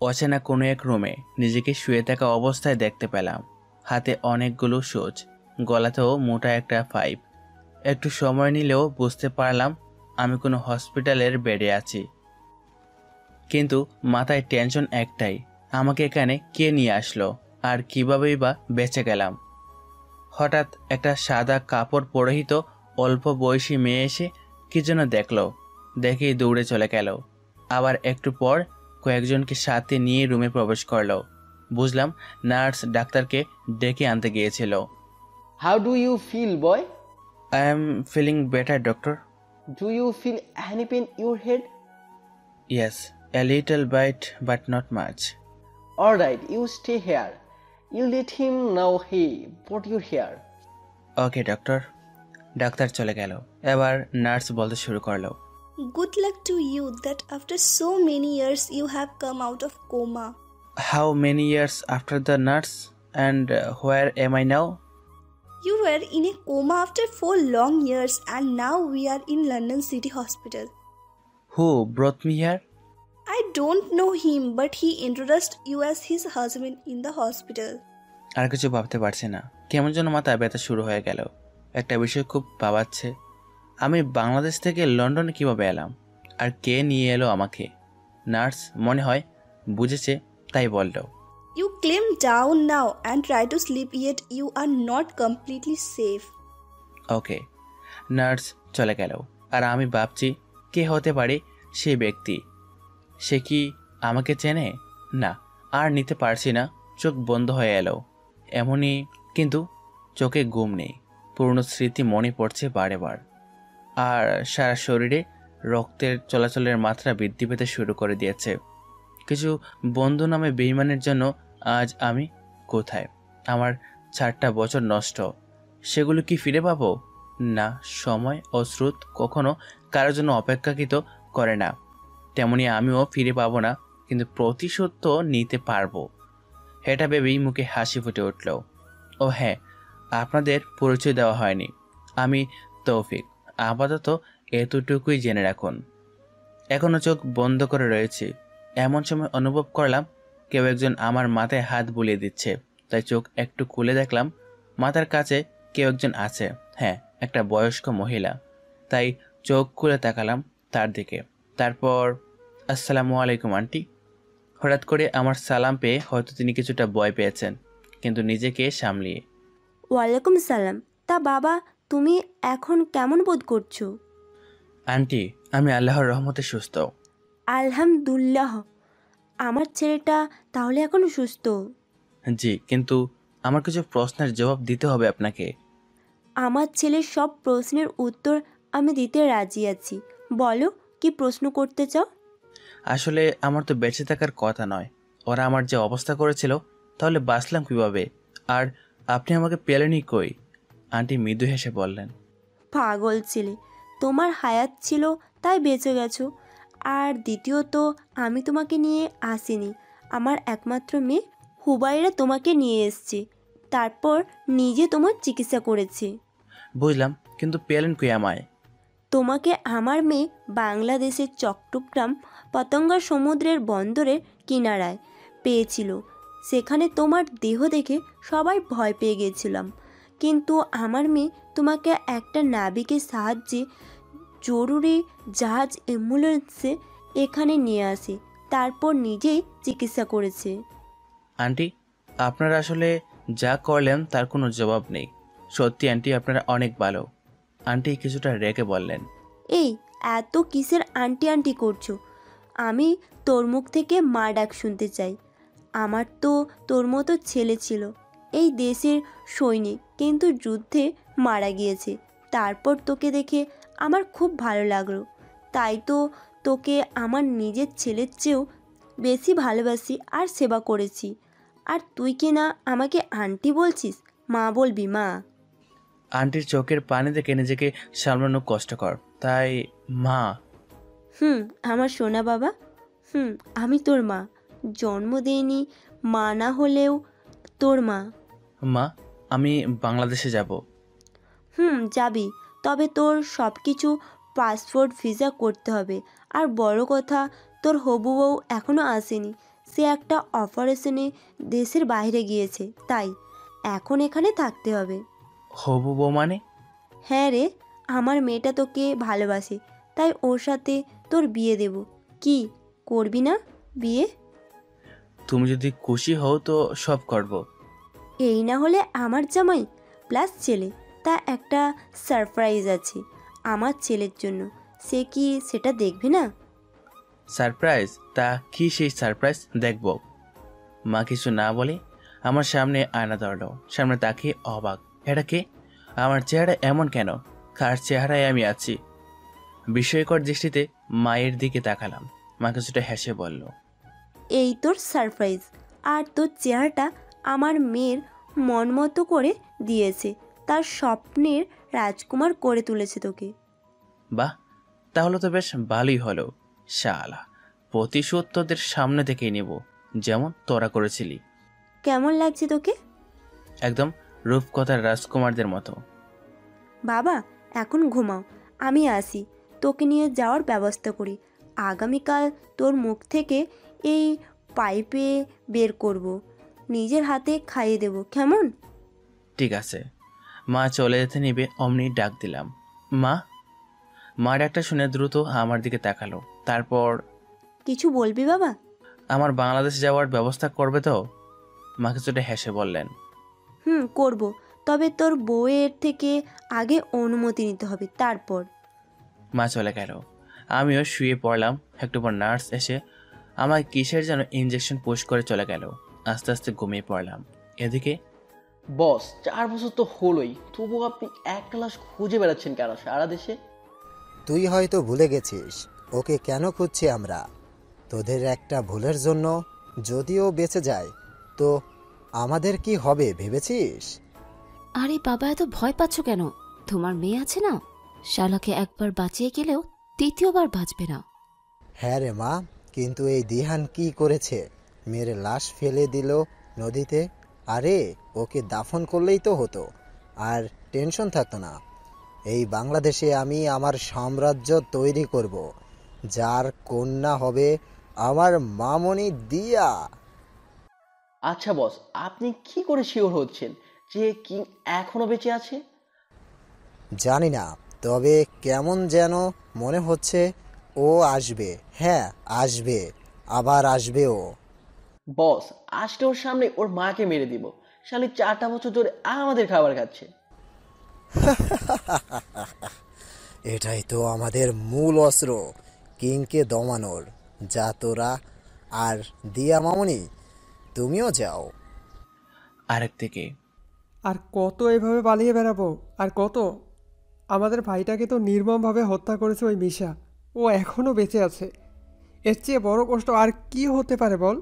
অচেনা কোনো এক রুমে নিজেকে শুয়ে থাকা অবস্থায় দেখতে পেলাম। হাতে অনেকগুলো সুচ, গলাতেও মোটা একটা পাইপ। একটু সময় নিলেও বুঝতে পারলাম আমি কোনো হসপিটালের বেডে আছি। কিন্তু মাথায় টেনশন একটাই, আমাকে এখানে কে নিয়ে আসলো আর কীভাবেই বা বেঁচে গেলাম। হঠাৎ একটা সাদা কাপড় পরিহিত অল্প বয়সী মেয়ে এসে কি যেন দেখলো, দেখেই দৌড়ে চলে গেল। আবার একটু পর কয়েকজনকে সাথে নিয়ে রুমে প্রবেশ করলো। বুঝলাম নার্স ডাক্তারকে ডেকে আনতে গিয়েছিল। How do you feel, boy? I am feeling better doctor. Do you feel any pain in your head? Yes, a little bit but not much. Alright, you stay here. You let him know he brought you here. Okay doctor. Doctor চলে গেল। এবার nurse বলতে শুরু করলো। Good luck to you that after so many years you have come out of coma. How many years after the nurse and where am I now? You were in a coma after 4 long years and now we are in London City Hospital. Who brought me here? I don't know him but he introduced you as his husband in the hospital. আর কিছু ভাবতে পারছি না, কেমন যেন মাথা ব্যথা শুরু হয়ে গেল। একটা বিষয় খুব ভাবাচ্ছে, আমি বাংলাদেশ থেকে লন্ডনে কিভাবে এলাম আর কে নিয়ে এলো আমাকে? নার্স মনে হয় বুঝেছে, তাই বলল। You climb down now and try to sleep yet you are not completely safe. Okay. Nurse চলে গেল আর আমি ভাবছি কে হতে পারে সেই ব্যক্তি। সে কি আমাকে চেনে? না, আর নিতে পারছি না, চোখ বন্ধ হয়ে এলো। এমনই, কিন্তু চোখে ঘুম নেই, পুরনো স্মৃতি মনে পড়ছে বারে বার। আর সারা শরীরে রক্তের চলাচলের মাত্রা বৃদ্ধি পেতে শুরু করে দিয়েছে। কিছু বন্ধু নামে বেঈমানের জন্য আজ আমি কোথায়? আমার 4টা বছর নষ্ট, সেগুলো কি ফিরে পাবো? না, সময় ও স্রোত কখনো কারোর জন্য অপেক্ষাকৃত করে না, তেমনি আমিও ফিরে পাবো না, কিন্তু প্রতিশোধ তো নিতে পারবো। এটা ভেবেই মুখে হাসি ফুটে উঠল। ও হ্যাঁ, আপনাদের পরিচয় দেওয়া হয়নি, আমি তৌফিক। আপাতত এতটুকুই জেনে রাখুন। এখনও চোখ বন্ধ করে রয়েছি, এমন সময় অনুভব করলাম কেউ একজন আমার মাথায় হাত বুলিয়ে দিচ্ছে। তাই চোখ একটু খুলে দেখলাম মাথার কাছে কেউ একজন আছে। হ্যাঁ, একটা বয়স্ক মহিলা। তাই চোখ খুলে তাকালাম তার দিকে। তারপর আসসালামু আলাইকুম আন্টি। হঠাৎ করে আমার সালাম পেয়ে হয়তো তিনি কিছুটা ভয় পেয়েছেন, কিন্তু নিজেকে সামলিয়ে। ওয়ালাইকুম সালাম। তা বাবা, তুমি এখন কেমন বোধ করছো? আন্টি, আমি আল্লাহর রহমতে সুস্থ। আলহামদুলিল্লাহ। আমার ছেলেটা তাহলে এখন সুস্থ? জি, কিন্তু আমার কিছু প্রশ্নের জবাব দিতে হবে আপনাকে। আমার ছেলের সব প্রশ্নের উত্তর আমি দিতে রাজি আছি। বলো, কি প্রশ্ন করতে চাও? আসলে আমার তো বেঁচে থাকার কথা নয়, ওরা আমার যে অবস্থা করেছিল, তাহলে বাঁচলাম কিভাবে? আর আপনি আমাকে পেলেনই কই? আন্টি মৃদু হেসে বললেন। পাগল ছেলে, তোমার হায়াত ছিল তাই বেঁচে গেছো। আর দ্বিতীয়ত, আমি তোমাকে নিয়ে আসিনি, আমার একমাত্র মেয়ে হুবাইরা তোমাকে নিয়ে এসছে, তারপর নিজে তোমার চিকিৎসা করেছে। বুঝলাম, কিন্তু পেলেন কই আমায়? তোমাকে আমার মেয়ে বাংলাদেশের চট্টগ্রাম পতঙ্গা সমুদ্রের বন্দরের কিনারায় পেয়েছিল। সেখানে তোমার দেহ দেখে সবাই ভয় পেয়ে গেছিলাম, কিন্তু আমার মেয়ে তোমাকে একটা নাবিকের সাহায্যে জরুরি জাহাজ অ্যাম্বুলেন্সে এখানে নিয়ে আসে, তারপর নিজেই চিকিৎসা করেছে। আন্টি, আপনারা আসলে যা করলেন তার কোনো জবাব নেই। সত্যি আন্টি, আপনারা অনেক ভালো। আন্টি কিছুটা রেগে বললেন। এই এত কিসের আন্টি আন্টি করছো? আমি তোর মুখ থেকে মা ডাক শুনতে চাই। আমার তো তোর মতো ছেলে ছিল, এই দেশের সৈনিক, কিন্তু যুদ্ধে মারা গিয়েছে। তারপর তোকে দেখে আমার খুব ভালো লাগলো, তাই তো তোকে আমার নিজের ছেলের চেয়েও বেশি ভালোবাসি আর সেবা করেছি। আর তুই কি না আমাকে আন্টি বলছিস? মা বলবি, মা। আন্টির চোখের পানি দেখে নিজেকে সামলানো কষ্টকর, তাই মা। আমার সোনা বাবা। আমি তোর মা, জন্ম দেইনি, মা না হলেও তোর মা। মা, আমি বাংলাদেশে যাব। যাবি, তবে তোর সব কিছু পাসপোর্ট ভিসা করতে হবে। আর বড় কথা, তোর হবু বউ এখনও আসেনি। সে একটা অপারেশনে দেশের বাইরে গিয়েছে, তাই এখন এখানে থাকতে হবে। হবু বউ মানে? হ্যাঁ রে, আমার মেয়েটা তোকে ভালোবাসে, তাই ওর সাথে তোর বিয়ে দেব। কি করবি না বিয়ে? তুমি যদি খুশি হও তো সব করব। এই না হলে আমার জামাই প্লাস ছেলে, তা একটা সারপ্রাইজ আছে আমার ছেলের জন্য। সে কি সেটা দেখবে না? সারপ্রাইজ? তা কি সেই সারপ্রাইজ দেখব? মা কিছু না বলে আমার সামনে আয়না ধরলো। সামনে তাকিয়ে অবাক, এটা কে? আমার চেহারা এমন কেন? কার চেহারায় আমি আছি? বিস্ময়কর দৃষ্টিতে মায়ের দিকে তাকালাম। মা কিছুটা হেসে বলল, এই তোর সারপ্রাইজ। আর তোর চেহারাটা আমার মেয়ের মন মতো করে দিয়েছে, তার স্বপ্নের রাজকুমার করে তুলেছে তোকে। বাহ, তাহলে তো বেশ ভালোই হলো। শালা, প্রতিশোধ তোদের সামনে থেকেই নেব, যেমন তোরা করেছিলি। কেমন লাগছে তোকে? একদম রূপকথার রাজকুমারদের মতো। বাবা এখন ঘুমাও, আমি আসি, তোকে নিয়ে যাওয়ার ব্যবস্থা করি। আগামীকাল তোর মুখ থেকে এই পাইপে বের করব, নিজের হাতে খাইয়ে দেব, কেমন? ঠিক আছে। মা চলে যেতে নিবে অমনি ডাক দিলাম, মা। মা ডাকটা শুনে দ্রুত আমার দিকে তাকালো। তারপর, কিছু বলবি বাবা? আমার বাংলাদেশ যাওয়ার ব্যবস্থা করবে তো? মা কিছুটা হেসে বললেন, করব, তবে তোর বউয়ের থেকে আগে অনুমতি নিতে হবে, তারপর। মা চলে গেল। আমিও শুয়ে পড়লাম। একটু পর নার্স এসে আমায় কিসের যেন ইঞ্জেকশন পুশ করে চলে গেল। আস্তে আস্তে ঘুমিয়ে পড়লাম। এদিকে বস, 4 বছর তো হলোই, তবুও আপনি একটা লাশ খুঁজে বেড়াচ্ছেন কেন সারা দেশে? তুই হয়তো ভুলে গেছিস ওকে কেন খুঁজছি আমরা। তোদের একটা ভুলের জন্য যদিও বেঁচে যায় তো আমাদের কি হবে ভেবেছিস? আরে বাবা, এত ভয় পাচ্ছ কেন? তোমার মেয়ে আছে না, শালাকে একবার বাঁচিয়ে গেলেও দ্বিতীয়বার বাঁচবে না। হ্যাঁ রে মা, কিন্তু এই দিহান কি করেছে? মেয়ের লাশ ফেলে দিল নদীতে। আরে ওকে দাফন করলেই তো হতো, আর টেনশন থাকতো না। এই বাংলাদেশে আমি আমার সাম্রাজ্য তৈরি করব, যার কন্যা হবে আমার মামনি দিয়া। আচ্ছা বস, আপনি কি করে শিওর হচ্ছেন যে কিং এখনো বেঁচে আছে? জানি না, তবে কেমন যেন মনে হচ্ছে ও আসবে। হ্যাঁ আসবে, আবার আসবে ও। বস, আজকে ওর সামনে ওর মাকে মেরে দিব। শালি 4টা বছর ধরে আমাদের খাবার খাচ্ছে। এটাই তো আমাদের মূল অস্ত্র, কিংকে দমানোর। যা তোরা, আর দিয়া মামনি তুমিও যাও। আরেক দিকে আর কত এভাবে পালিয়ে বেড়াবো? আর কত? আমাদের ভাইটাকে তো নির্মমভাবে হত্যা করেছে ওই মিশা, ও এখনও বেঁচে আছে। এর চেয়ে বড় কষ্ট আর কি হতে পারে বল?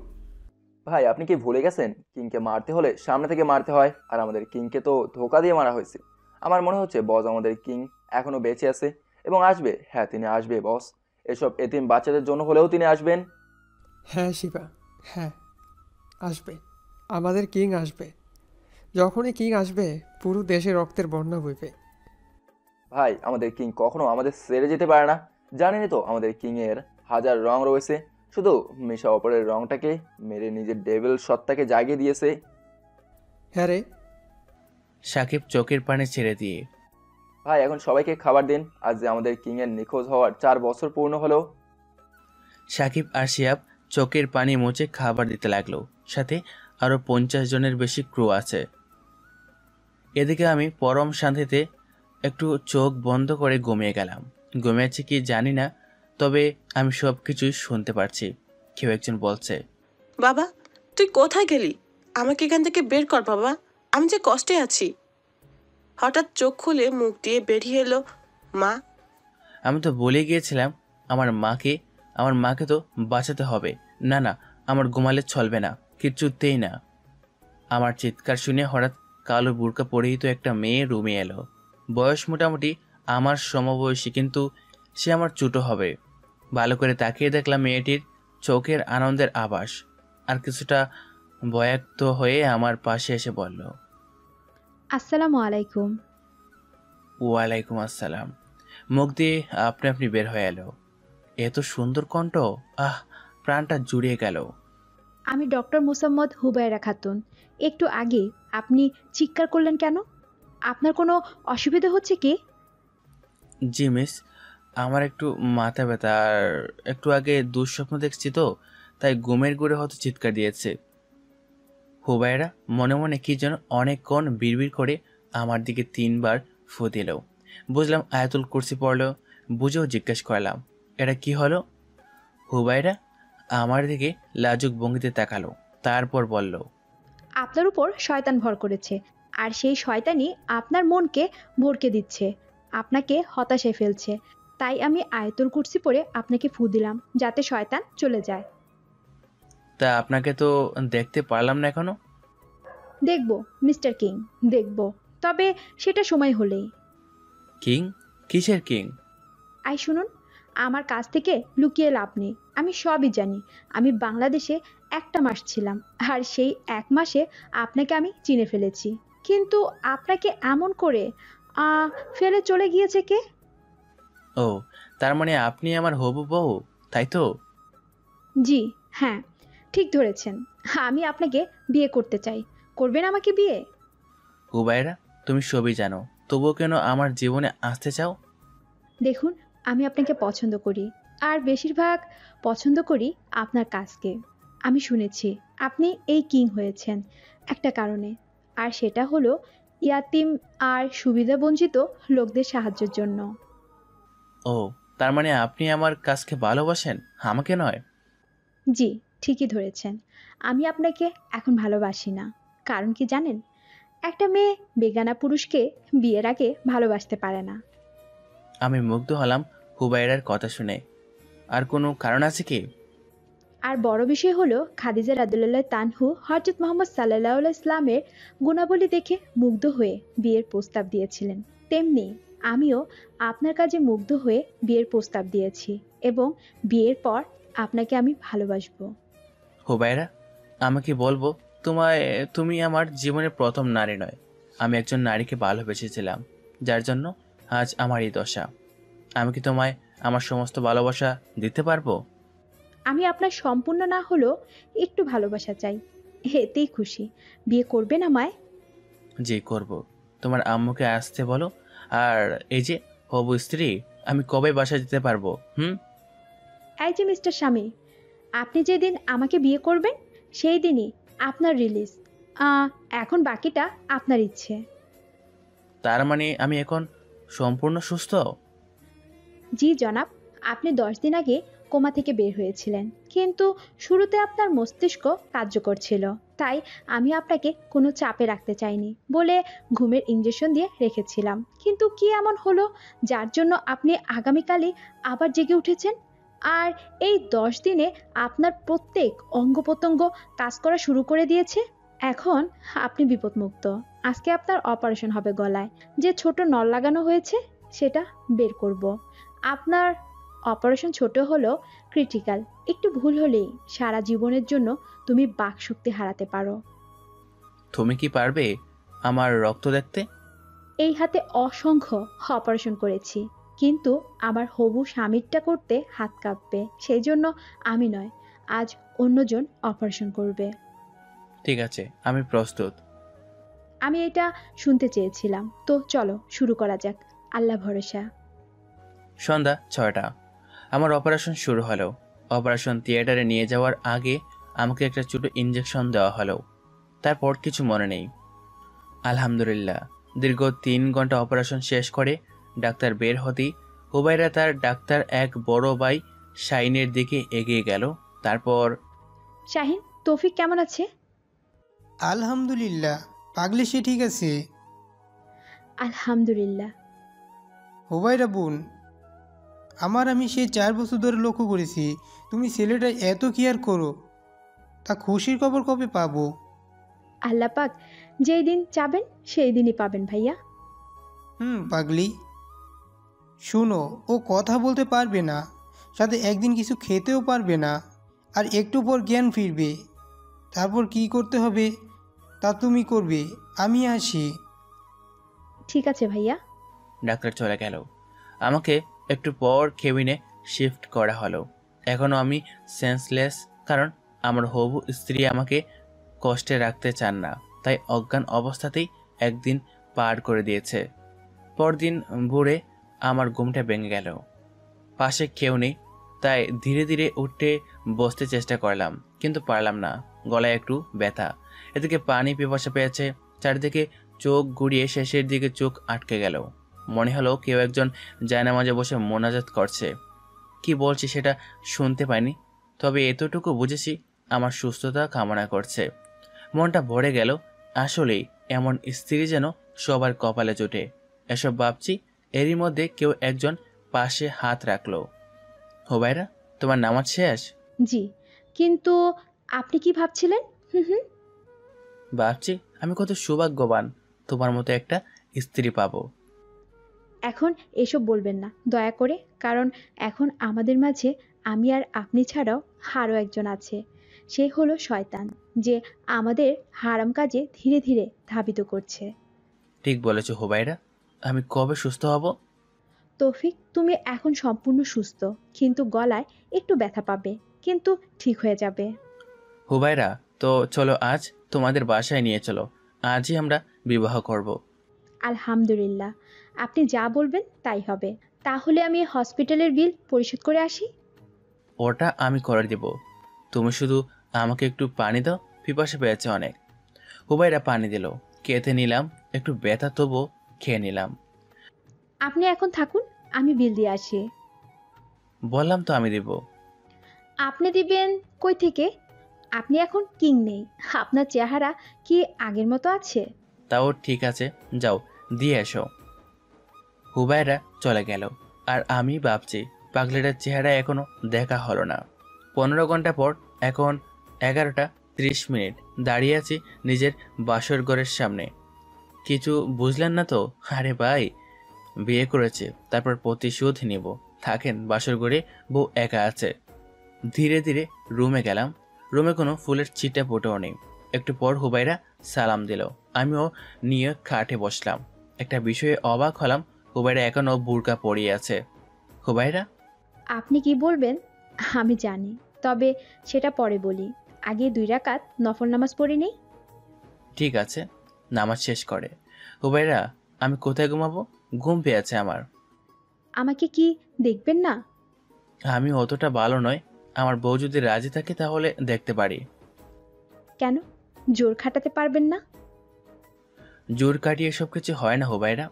ভাই, আপনি কি ভুলে গেছেন কিংকে মারতে হলে সামনে থেকে মারতে হয়, আর আমাদের কিংকে তো ধোকা দিয়ে মারা হয়েছে। আমার মনে হচ্ছে বস, আমাদের কিং এখনো বেঁচে আছে এবং আসবে। হ্যাঁ, তিনি আসবে বস। এসব এতিম বাচ্চাদের জন্য হলেও তিনি আসবেন। হ্যাঁ শিবা, হ্যাঁ আসবে, আমাদের কিং আসবে। যখনই কিং আসবে পুরো দেশে রক্তের বন্যা বইবে। ভাই, আমাদের কিং কখনো আমাদের ছেড়ে যেতে পারে না। জানেনই তো আমাদের কিং এর হাজার রং রয়েছে, শুধু মিশা অপরের রংটাকে মেরে নিজের ডেভিল সত্তাকে জাগিয়ে দিয়েছে। হ্যাঁ রে। সাকিব চোখের পানি ছেড়ে দিয়ে, ভাই, এখন সবাইকে খাবার দিন। আজ যে আমাদের কিং এর নিখোঁজ হওয়ার 4 বছর পূর্ণ হলো। সাকিব আর শিয়াব চোখের পানি মুছে খাবার দিতে লাগলো। সাথে আরো 50 জনের বেশি ক্রু আছে। এদিকে আমি পরম শান্তিতে একটু চোখ বন্ধ করে ঘুমিয়ে গেলাম। ঘুমিয়েছি কি জানি না, তবে আমি সব কিছুই শুনতে পারছি। কেউ একজন বলছে, বাবা তুই কোথায় গেলি? আমাকে এখান থেকে বের কর বাবা, আমি যে কষ্টে আছি। হঠাৎ চোখ খুলে মুখ দিয়ে বেরিয়ে এলো মা। আমি তো বলে গিয়েছিলাম আমার মাকে তো বাঁচাতে হবে। না না, আমার ঘুমালে চলবে না, কিচ্ছুতেই না। আমার চিৎকার শুনে হঠাৎ কালো বুরকা পরিহিত একটা মেয়ে রুমে এলো। বয়স মোটামুটি আমার সমবয়সী, কিন্তু সে আমার ছোটো হবে। ভালো করে তাকিয়ে দেখলাম মেয়েটির চোখের আনন্দের আভাস। আর কিছুটা ভয়াক্ত হয়ে আমার পাশে এসে বলল, আসসালামু আলাইকুম। ওয়ালাইকুম আসসালাম। মুখ দিয়ে আপনি আপনি বের হয়ে এলো। এত সুন্দর কণ্ঠ, আহ, প্রাণটা জুড়িয়ে গেল। আমি ডক্টর মুসাম্মদ হুবায়রা খাতুন। একটু আগে আপনি চিৎকার করলেন কেন? আপনার কোনো অসুবিধা হচ্ছে কি? জি মিস, আমার একটু মাথা ব্যথা আর একটু আগে দুঃস্বপ্ন দেখছি তো, তাই ঘুমের ঘুরে হয়তো চিৎকার দিয়েছে। হুবায়রা মনে মনে কি যেন অনেকক্ষণ বিড়বিড় করে আমার দিকে 3বার ফু দিল। বুঝলাম আয়াতুল কুরসি পড়ল। বুঝেও জিজ্ঞেস করলাম, এটা কি হলো? হুবায়রা আমার দিকে লাজুক ভঙ্গিতে তাকালো, তারপর বলল, আপনার উপর শয়তান ভর করেছে, আর সেই শয়তানই আপনার মনকে ভরকে দিচ্ছে, আপনাকে হতাশায় ফেলছে। তাই আমি আয়াতুল কুরসি পড়ে আপনাকে ফু দিলাম, যাতে শয়তান চলে যায়। তা আপনাকে তো দেখতে পারলাম না এখনো। দেখব মিস্টার কিং, দেখব, তবে সেটা সময় হলেই। কিং? কিসের কিং? আই শুনুন, আমার কাছ থেকে লুকিয়ে লাভ নেই। আমি সবই জানি। আমি বাংলাদেশে 1টা মাস ছিলাম, আর সেই 1 মাসে আপনাকে আমি চিনে ফেলেছি। কিন্তু আপনাকে এমন করে ফেলে চলে গিয়েছে কে? ও, তার মানে আপনি আমার হবু বউ, তাই তো? জি হ্যাঁ, ঠিক ধরেছেন। আমি আপনাকে বিয়ে করতে চাই। করবেন আমাকে বিয়ে? হুবায়রা, তুমি সবই জানো, তবুও কেন আমার জীবনে আসতে চাও? দেখুন, আমি আপনাকে পছন্দ করি, আর বেশিরভাগ পছন্দ করি আপনার কাজকে। আমি শুনেছি আপনি এই কিং হয়েছেন একটা কারণে, আর সেটা হলো ইয়াতিম আর সুবিধাবঞ্চিত লোকদের সাহায্যের জন্য। ও, তার মানে আপনি আমার কাজকে ভালোবাসেন, আমাকে নয়? জি, ঠিকই ধরেছেন। আমি আপনাকে এখন ভালোবাসি না। কারণ কি জানেন? একটা মেয়ে বেগানা পুরুষকে বিয়ের আগে ভালোবাসতে পারে না। আমি মুগ্ধ হলাম হুবায়রার কথা শুনে। আর কোনো কারণ আছে কি? আর বড় বিষয় হলো, খাদিজা রাদিয়াল্লাহু তানহু হযরত মুহাম্মদ সাল্লাল্লাহু আলাইহি ইসলামের গুণাবলী দেখে মুগ্ধ হয়ে বিয়ের প্রস্তাব দিয়েছিলেন। তেমনি আমিও আপনার কাজে মুগ্ধ হয়ে বিয়ের প্রস্তাব দিয়েছি, এবং বিয়ের পর আপনাকে আমি ভালোবাসবো। হুবায়রা, আমাকে বলবো, তুমি আমার জীবনের প্রথম নারী নয়। আমি একজন নারীকে ভালোবেসেছিলাম, যার জন্য আজ আমার এই দশা। আমি কি তোমায় আমার সমস্ত ভালোবাসা দিতে পারবো? আমি আপনার সম্পূর্ণ না হলেও একটু ভালোবাসা চাই, এতেই খুশি। বিয়ে করবেন আমায়? জি করব। তোমার আম্মুকে আসতে বলো। আর এই যে হবু স্ত্রী, আমি কবে বাসায় যেতে পারবো? এই যে মিস্টার স্বামী, আপনি যেদিন আমাকে বিয়ে করবেন সেই দিনই আপনার রিলিজ। এখন বাকিটা আপনার ইচ্ছে। তার মানে আমি এখন সম্পূর্ণ সুস্থ? জি জনাব, আপনি 10 দিন আগে কোমা থেকে বের হয়েছিলেন, কিন্তু শুরুতে আপনার মস্তিষ্ক কার্যকর ছিল। তাই আমি আপনাকে কোনো চাপে রাখতে চাইনি বলে ঘুমের ইঞ্জেকশন দিয়ে রেখেছিলাম। কিন্তু কি এমন হলো যার জন্য আপনি আগামীকালই আবার জেগে উঠেছেন? আর এই 10 দিনে আপনার প্রত্যেক অঙ্গ প্রত্যঙ্গ কাজ করা শুরু করে দিয়েছে। এখন আপনি বিপদমুক্ত। আজকে আপনার অপারেশন হবে গলায়। যে ছোট নল লাগানো হয়েছে সেটা বের করব। আপনার অপারেশন ছোট হলেও ক্রিটিক্যাল। একটু ভুল হলেই সারা জীবনের জন্য তুমি বাকশক্তি হারাতে পারো। তুমি কি পারবে আমার রক্ত দেখতে? এই হাতে অসংখ্য অপারেশন করেছি, কিন্তু আমার হবু স্বামীরটা করতে হাত কাঁপবে। সেই জন্য আমি নয়, আজ অন্যজন অপারেশন করবে। ঠিক আছে, আমি প্রস্তুত। আমি এটা শুনতে চেয়েছিলাম। তো চলো শুরু করা যাক। আল্লাহ ভরসা। সন্ধ্যা 6টা। আমার অপারেশন শুরু হলো। অপারেশন থিয়েটারে নিয়ে যাওয়ার আগে আমাকে একটা ছোট ইঞ্জেকশন দেওয়া হলো। তারপর কিছু মনে নেই। আলহামদুলিল্লাহ, দীর্ঘ 3 ঘন্টা অপারেশন শেষ করে ডাক্তার বের হতেই হুবায়রা তার ডাক্তার এক বড় ভাই শাইনের দিকে এগিয়ে গেল। তারপর, শাহিন, তৌফিক কেমন আছে? আলহামদুলিল্লাহ, পাগলি সে ঠিক আছে। আলহামদুলিল্লাহ। হুবায়রা বোন, আমি সেই 4 বছর ধরে লক্ষ্য করেছি তুমি ছেলেটা এত কেয়ার করো। তা খুশির খবর কবে পাবো? আল্লাহ পাক যেই দিন চাবেন সেই দিনই পাবেন ভাইয়া। পাগলি, শুনো, ও কথা বলতে পারবে না, সাথে একদিন কিছু খেতেও পারবে না, আর একটু পর জ্ঞান ফিরবে। তারপর কি করতে হবে তা তুমি করবে। আমি আসি। ঠিক আছে ভাইয়া। ডাক্তার চলে গেল। আমাকে একটু পর কেবিনে শিফট করা হলো। এখনও আমি সেন্সলেস, কারণ আমার হবু স্ত্রী আমাকে কষ্টে রাখতে চান না, তাই অজ্ঞান অবস্থাতেই একদিন পার করে দিয়েছে। পরদিন ভোরে আমার ঘুমটা ভেঙে গেল। পাশে কেউ নেই, তাই ধীরে ধীরে উঠে বসতে চেষ্টা করলাম, কিন্তু পারলাম না। গলায় একটু ব্যথা, এদিকে পানি পিপাসা পেয়েছে। চারিদিকে চোখ ঘুরিয়ে শেষের দিকে চোখ আটকে গেল। মনে হলো কেউ একজন জায়নামাজে বসে মোনাজাত করছে। কি বলছি সেটা শুনতে পাইনি, তবে এতটুকু বুঝেছি আমার সুস্থতা কামনা করছে। মনটা ভরে গেল। আসলেই এমন স্ত্রী যেন সবার কপালে জোটে। এসব ভাবছি, এরই মধ্যে কেউ একজন পাশে হাত রাখলো। হুবাইরা, তোমার নামাজ শেষ? জি, কিন্তু আপনি কি ভাবছিলেন? হুম। ভাবছি আমি কত সৌভাগ্যবান, তোমার মতো একটা স্ত্রী পাবো। এখন এসব বলবেন না দয়া করে, কারণ এখন আমাদের মাঝে আমি আর আপনি ছাড়াও আরও একজন আছে। সে হলো শয়তান, যে আমাদের হারাম কাজে ধীরে ধীরে ধাবিত করছে। ঠিক বলেছো হুবাইরা, আমি কবে সুস্থ হব? তৌফিক, তুমি এখন সম্পূর্ণ সুস্থ, কিন্তু গলায় একটু ব্যথা পাবে, কিন্তু ঠিক হয়ে যাবে। হুবাইরা, তো চলো আজ তোমাদের বাসায় নিয়ে চলো, আজই আমরা বিবাহ করব। আলহামদুলিল্লাহ, আপনি যা বলবেন তাই হবে। তাহলে আমি হসপিটালের বিল পরিশোধ করে আসি। ওটা আমি করে দেব, তুমি শুধু আমাকে একটু পানি দাও, পিপাসা পেয়েছে অনেক। হুবাইরা পানি দিল, খেতে নিলাম, একটু ব্যথা তবু খেয়ে নিলাম। আপনি এখন থাকুন, আমি বিল দিয়ে আসি। বললাম তো আমি দিব। আপনি দিবেন কই থেকে? আপনি এখন কিং নেই, আপনার চেহারা কি আগের মতো আছে? তাও ঠিক আছে, যাও দিয়ে এসো। হুবাইরা চলে গেল, আর আমি ভাবছি পাগলিটার চেহারা এখনো দেখা হলো না। 15 ঘন্টা পর এখন 11টা 30 দাঁড়িয়ে আছি নিজের বাসর ঘরের সামনে। কিছু বুঝলেন না তো? আরে ভাই, বিয়ে করেছে, তারপর প্রতিশোধ নিব। থাকেন বাসর ঘরে, বউ একা আছে। ধীরে ধীরে রুমে গেলাম। রুমে কোনো ফুলের ছিটা ফুটেও নেই। একটু পর হুবাইরা সালাম দিল, আমিও নিয়ে খাটে বসলাম। একটা বিষয়ে অবাক হলাম, হুবাইরা এখনও বুরকা পরিয়ে আছে। হুবাইরা, আপনি কি বলবেন আমি জানি, তবে সেটা পরে বলি। আগে 2 রাকাত নফল নামাজ পড়ে নেই। ঠিক আছে, নামাজ শেষ করে। হুবাইরা, আমি কোথায় ঘুমাবো? ঘুম পেয়েছে আমার। আমাকে কি দেখবেন না? আমি অতটা ভালো নয়, আমার বউ যদি রাজি থাকে তাহলে দেখতে পারি। কেন, জোর খাটাতে পারবেন না? জোর কাটিয়ে সব কিছু হয় না হুবাইরা।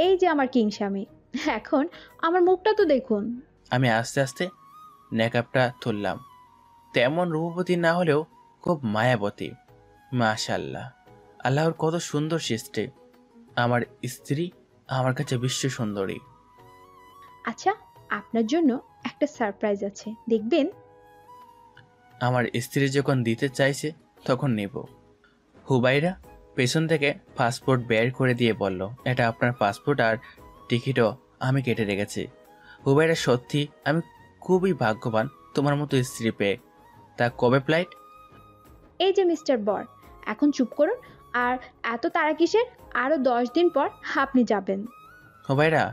এই যে আমার কিং স্বামী, এখন আমার মুখটা তো দেখুন। আমি আস্তে আস্তে নেকআপটা তুললাম। তেমন রূপবতী না হলেও খুব মায়াবতী। মাশাআল্লাহ, আল্লাহর কত সুন্দর সৃষ্টি। আমার স্ত্রী আমার কাছে বিশ্ব সুন্দরী। আচ্ছা, আপনার জন্য একটা সারপ্রাইজ আছে, দেখবেন। আমার স্ত্রী যখন দিতে চাইছে তখন নেব। হুবাইরা পেছন থেকে পাসপোর্ট বের করে দিয়ে বলল, এটা আপনার পাসপোর্ট, আর টিকিটও আমি কেটে রেখেছি। হুবাইরা, সত্যি আমি খুবই ভাগ্যবান তোমার মতো স্ত্রী পেয়ে। তা কবে ফ্লাইট? এই যে মিস্টার বর, এখন চুপ করুন। আর এত তাড়া কিসের? আরো 10 দিন পর আপনি যাবেন। হুবাইরা,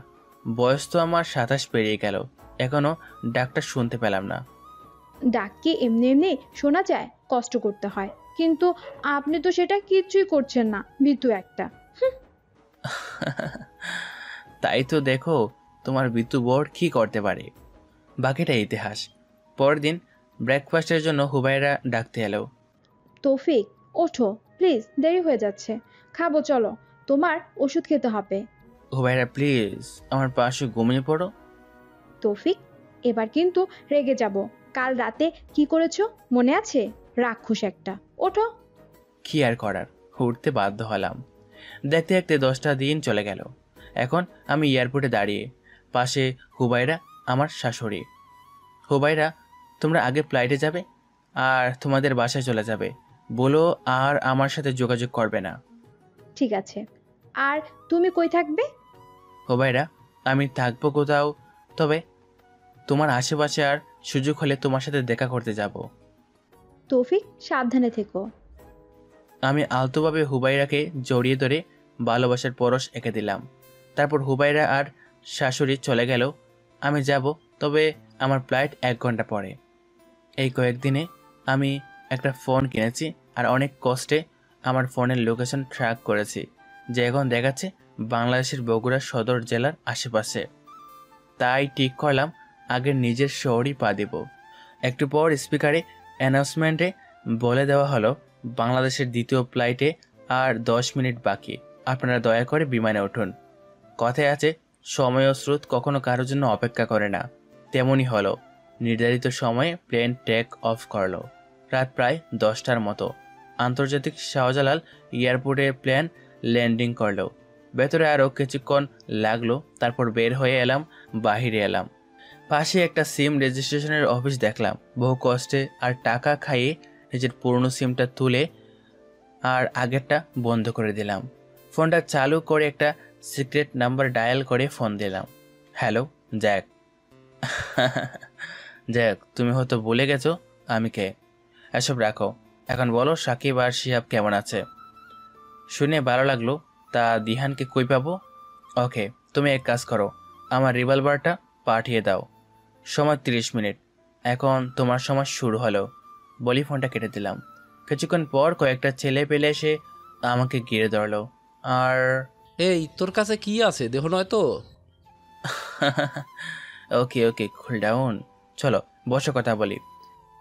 বয়স তো আমার 27 পেরিয়ে গেল, এখনো ডাক্তার শুনতে পেলাম না। ডাক কি এমনি এমনি শোনা যায়? কষ্ট করতে হয়, কিন্তু আপনি তো সেটা কিচ্ছুই করছেন না, বিতু একটা। তাই তো দেখো তোমার বিতু বর কি করতে পারে। বাকিটা ইতিহাস। পরের দিন ব্রেকফাস্টের জন্য হুবাইরা ডাকতে এলো। তৌফিক, ওঠো প্লিজ, দেরি হয়ে যাচ্ছে। খাবো, চলো, তোমার ওষুধ খেতে হবে। হুবাইরা, প্লিজ আমার পাশে ঘুমিয়ে পড়ো। তৌফিক, এবার কিন্তু রেগে যাব। কাল রাতে কি করেছো মনে আছে? রাক্ষস একটা, ওঠো। কি আর করার, উঠতে বাধ্য হলাম। দেখতে দেখতে 10টা দিন চলে গেল। এখন আমি এয়ারপোর্টে দাঁড়িয়ে, পাশে হুবাইরা আমার শাশুড়ি। হুবাইরা, তোমরা আগে ফ্লাইটে যাবে আর তোমাদের বাসায় চলে যাবে, বলো আর আমার সাথে যোগাযোগ করবে না। ঠিক আছে, আর তুমি কই থাকবে? হুবাইরা, আমি থাকবো কোথাও, তবে তোমার আশেপাশে, আর সুযোগ হলে তোমার সাথে দেখা করতে যাব। তৌফিক, সাবধানে থেকো। আমি আলতোভাবে হুবাইরাকে জড়িয়ে ধরে ভালোবাসার পরশ এঁকে দিলাম। তারপর হুবাইরা আর শাশুড়ি চলে গেল। আমি যাব, তবে আমার ফ্লাইট 1 ঘন্টা পরে। এই কয়েকদিনে আমি একটা ফোন কিনেছি আর অনেক কষ্টে আমার ফোনের লোকেশন ট্র্যাক করেছি, যে এখন দেখাচ্ছে বাংলাদেশের বগুড়া সদর জেলার আশেপাশে। তাই ঠিক করলাম আগে নিজের শহরই পা দেব। একটু পর স্পিকারে অ্যানাউন্সমেন্টে বলে দেওয়া হলো, বাংলাদেশের দ্বিতীয় ফ্লাইটে আর 10 মিনিট বাকি, আপনারা দয়া করে বিমানে উঠুন। কথায় আছে, সময় ও স্রোত কখনো কারোর জন্য অপেক্ষা করে না। তেমনই হলো। নির্ধারিত সময়ে প্লেন টেক অফ করলো। রাত প্রায় 10টার মতো আন্তর্জাতিক শাহজালাল এয়ারপোর্টে প্লেন ল্যান্ডিং করলো। ভেতরে আরও কিছুক্ষণ লাগলো, তারপর বের হয়ে এলাম, বাহিরে এলাম। পাশে একটা সিম রেজিস্ট্রেশনের অফিস দেখলাম। বহু কষ্টে আর টাকা খাইয়ে নিজের পুরনো সিমটা তুলে আর আগেরটা বন্ধ করে দিলাম। ফোনটা চালু করে একটা সিক্রেট নাম্বার ডায়াল করে ফোন দিলাম। Hello Jack. জ্যাক, তুমি হয়তো ভুলে গেছো আমি কে। এসব রাখো, এখন বলো সাকিব আর শিহাব কেমন আছে। শুনে ভালো লাগলো। তা দিহানকে কই পাবো? ওকে, তুমি এক কাজ করো, আমার রিভলভারটা পাঠিয়ে দাও। সময় 30 মিনিট। এখন তোমার সময় শুরু হলো। বলি ফোনটা কেটে দিলাম। কিছুক্ষণ পর কয়েকটা ছেলে পেলে এসে আমাকে ঘিরে ধরলো। আর এই তোর কাছে কি আছে দেহ নয় তো? ওকে ওকে, কুল ডাউন। চলো বসে কথা বলি।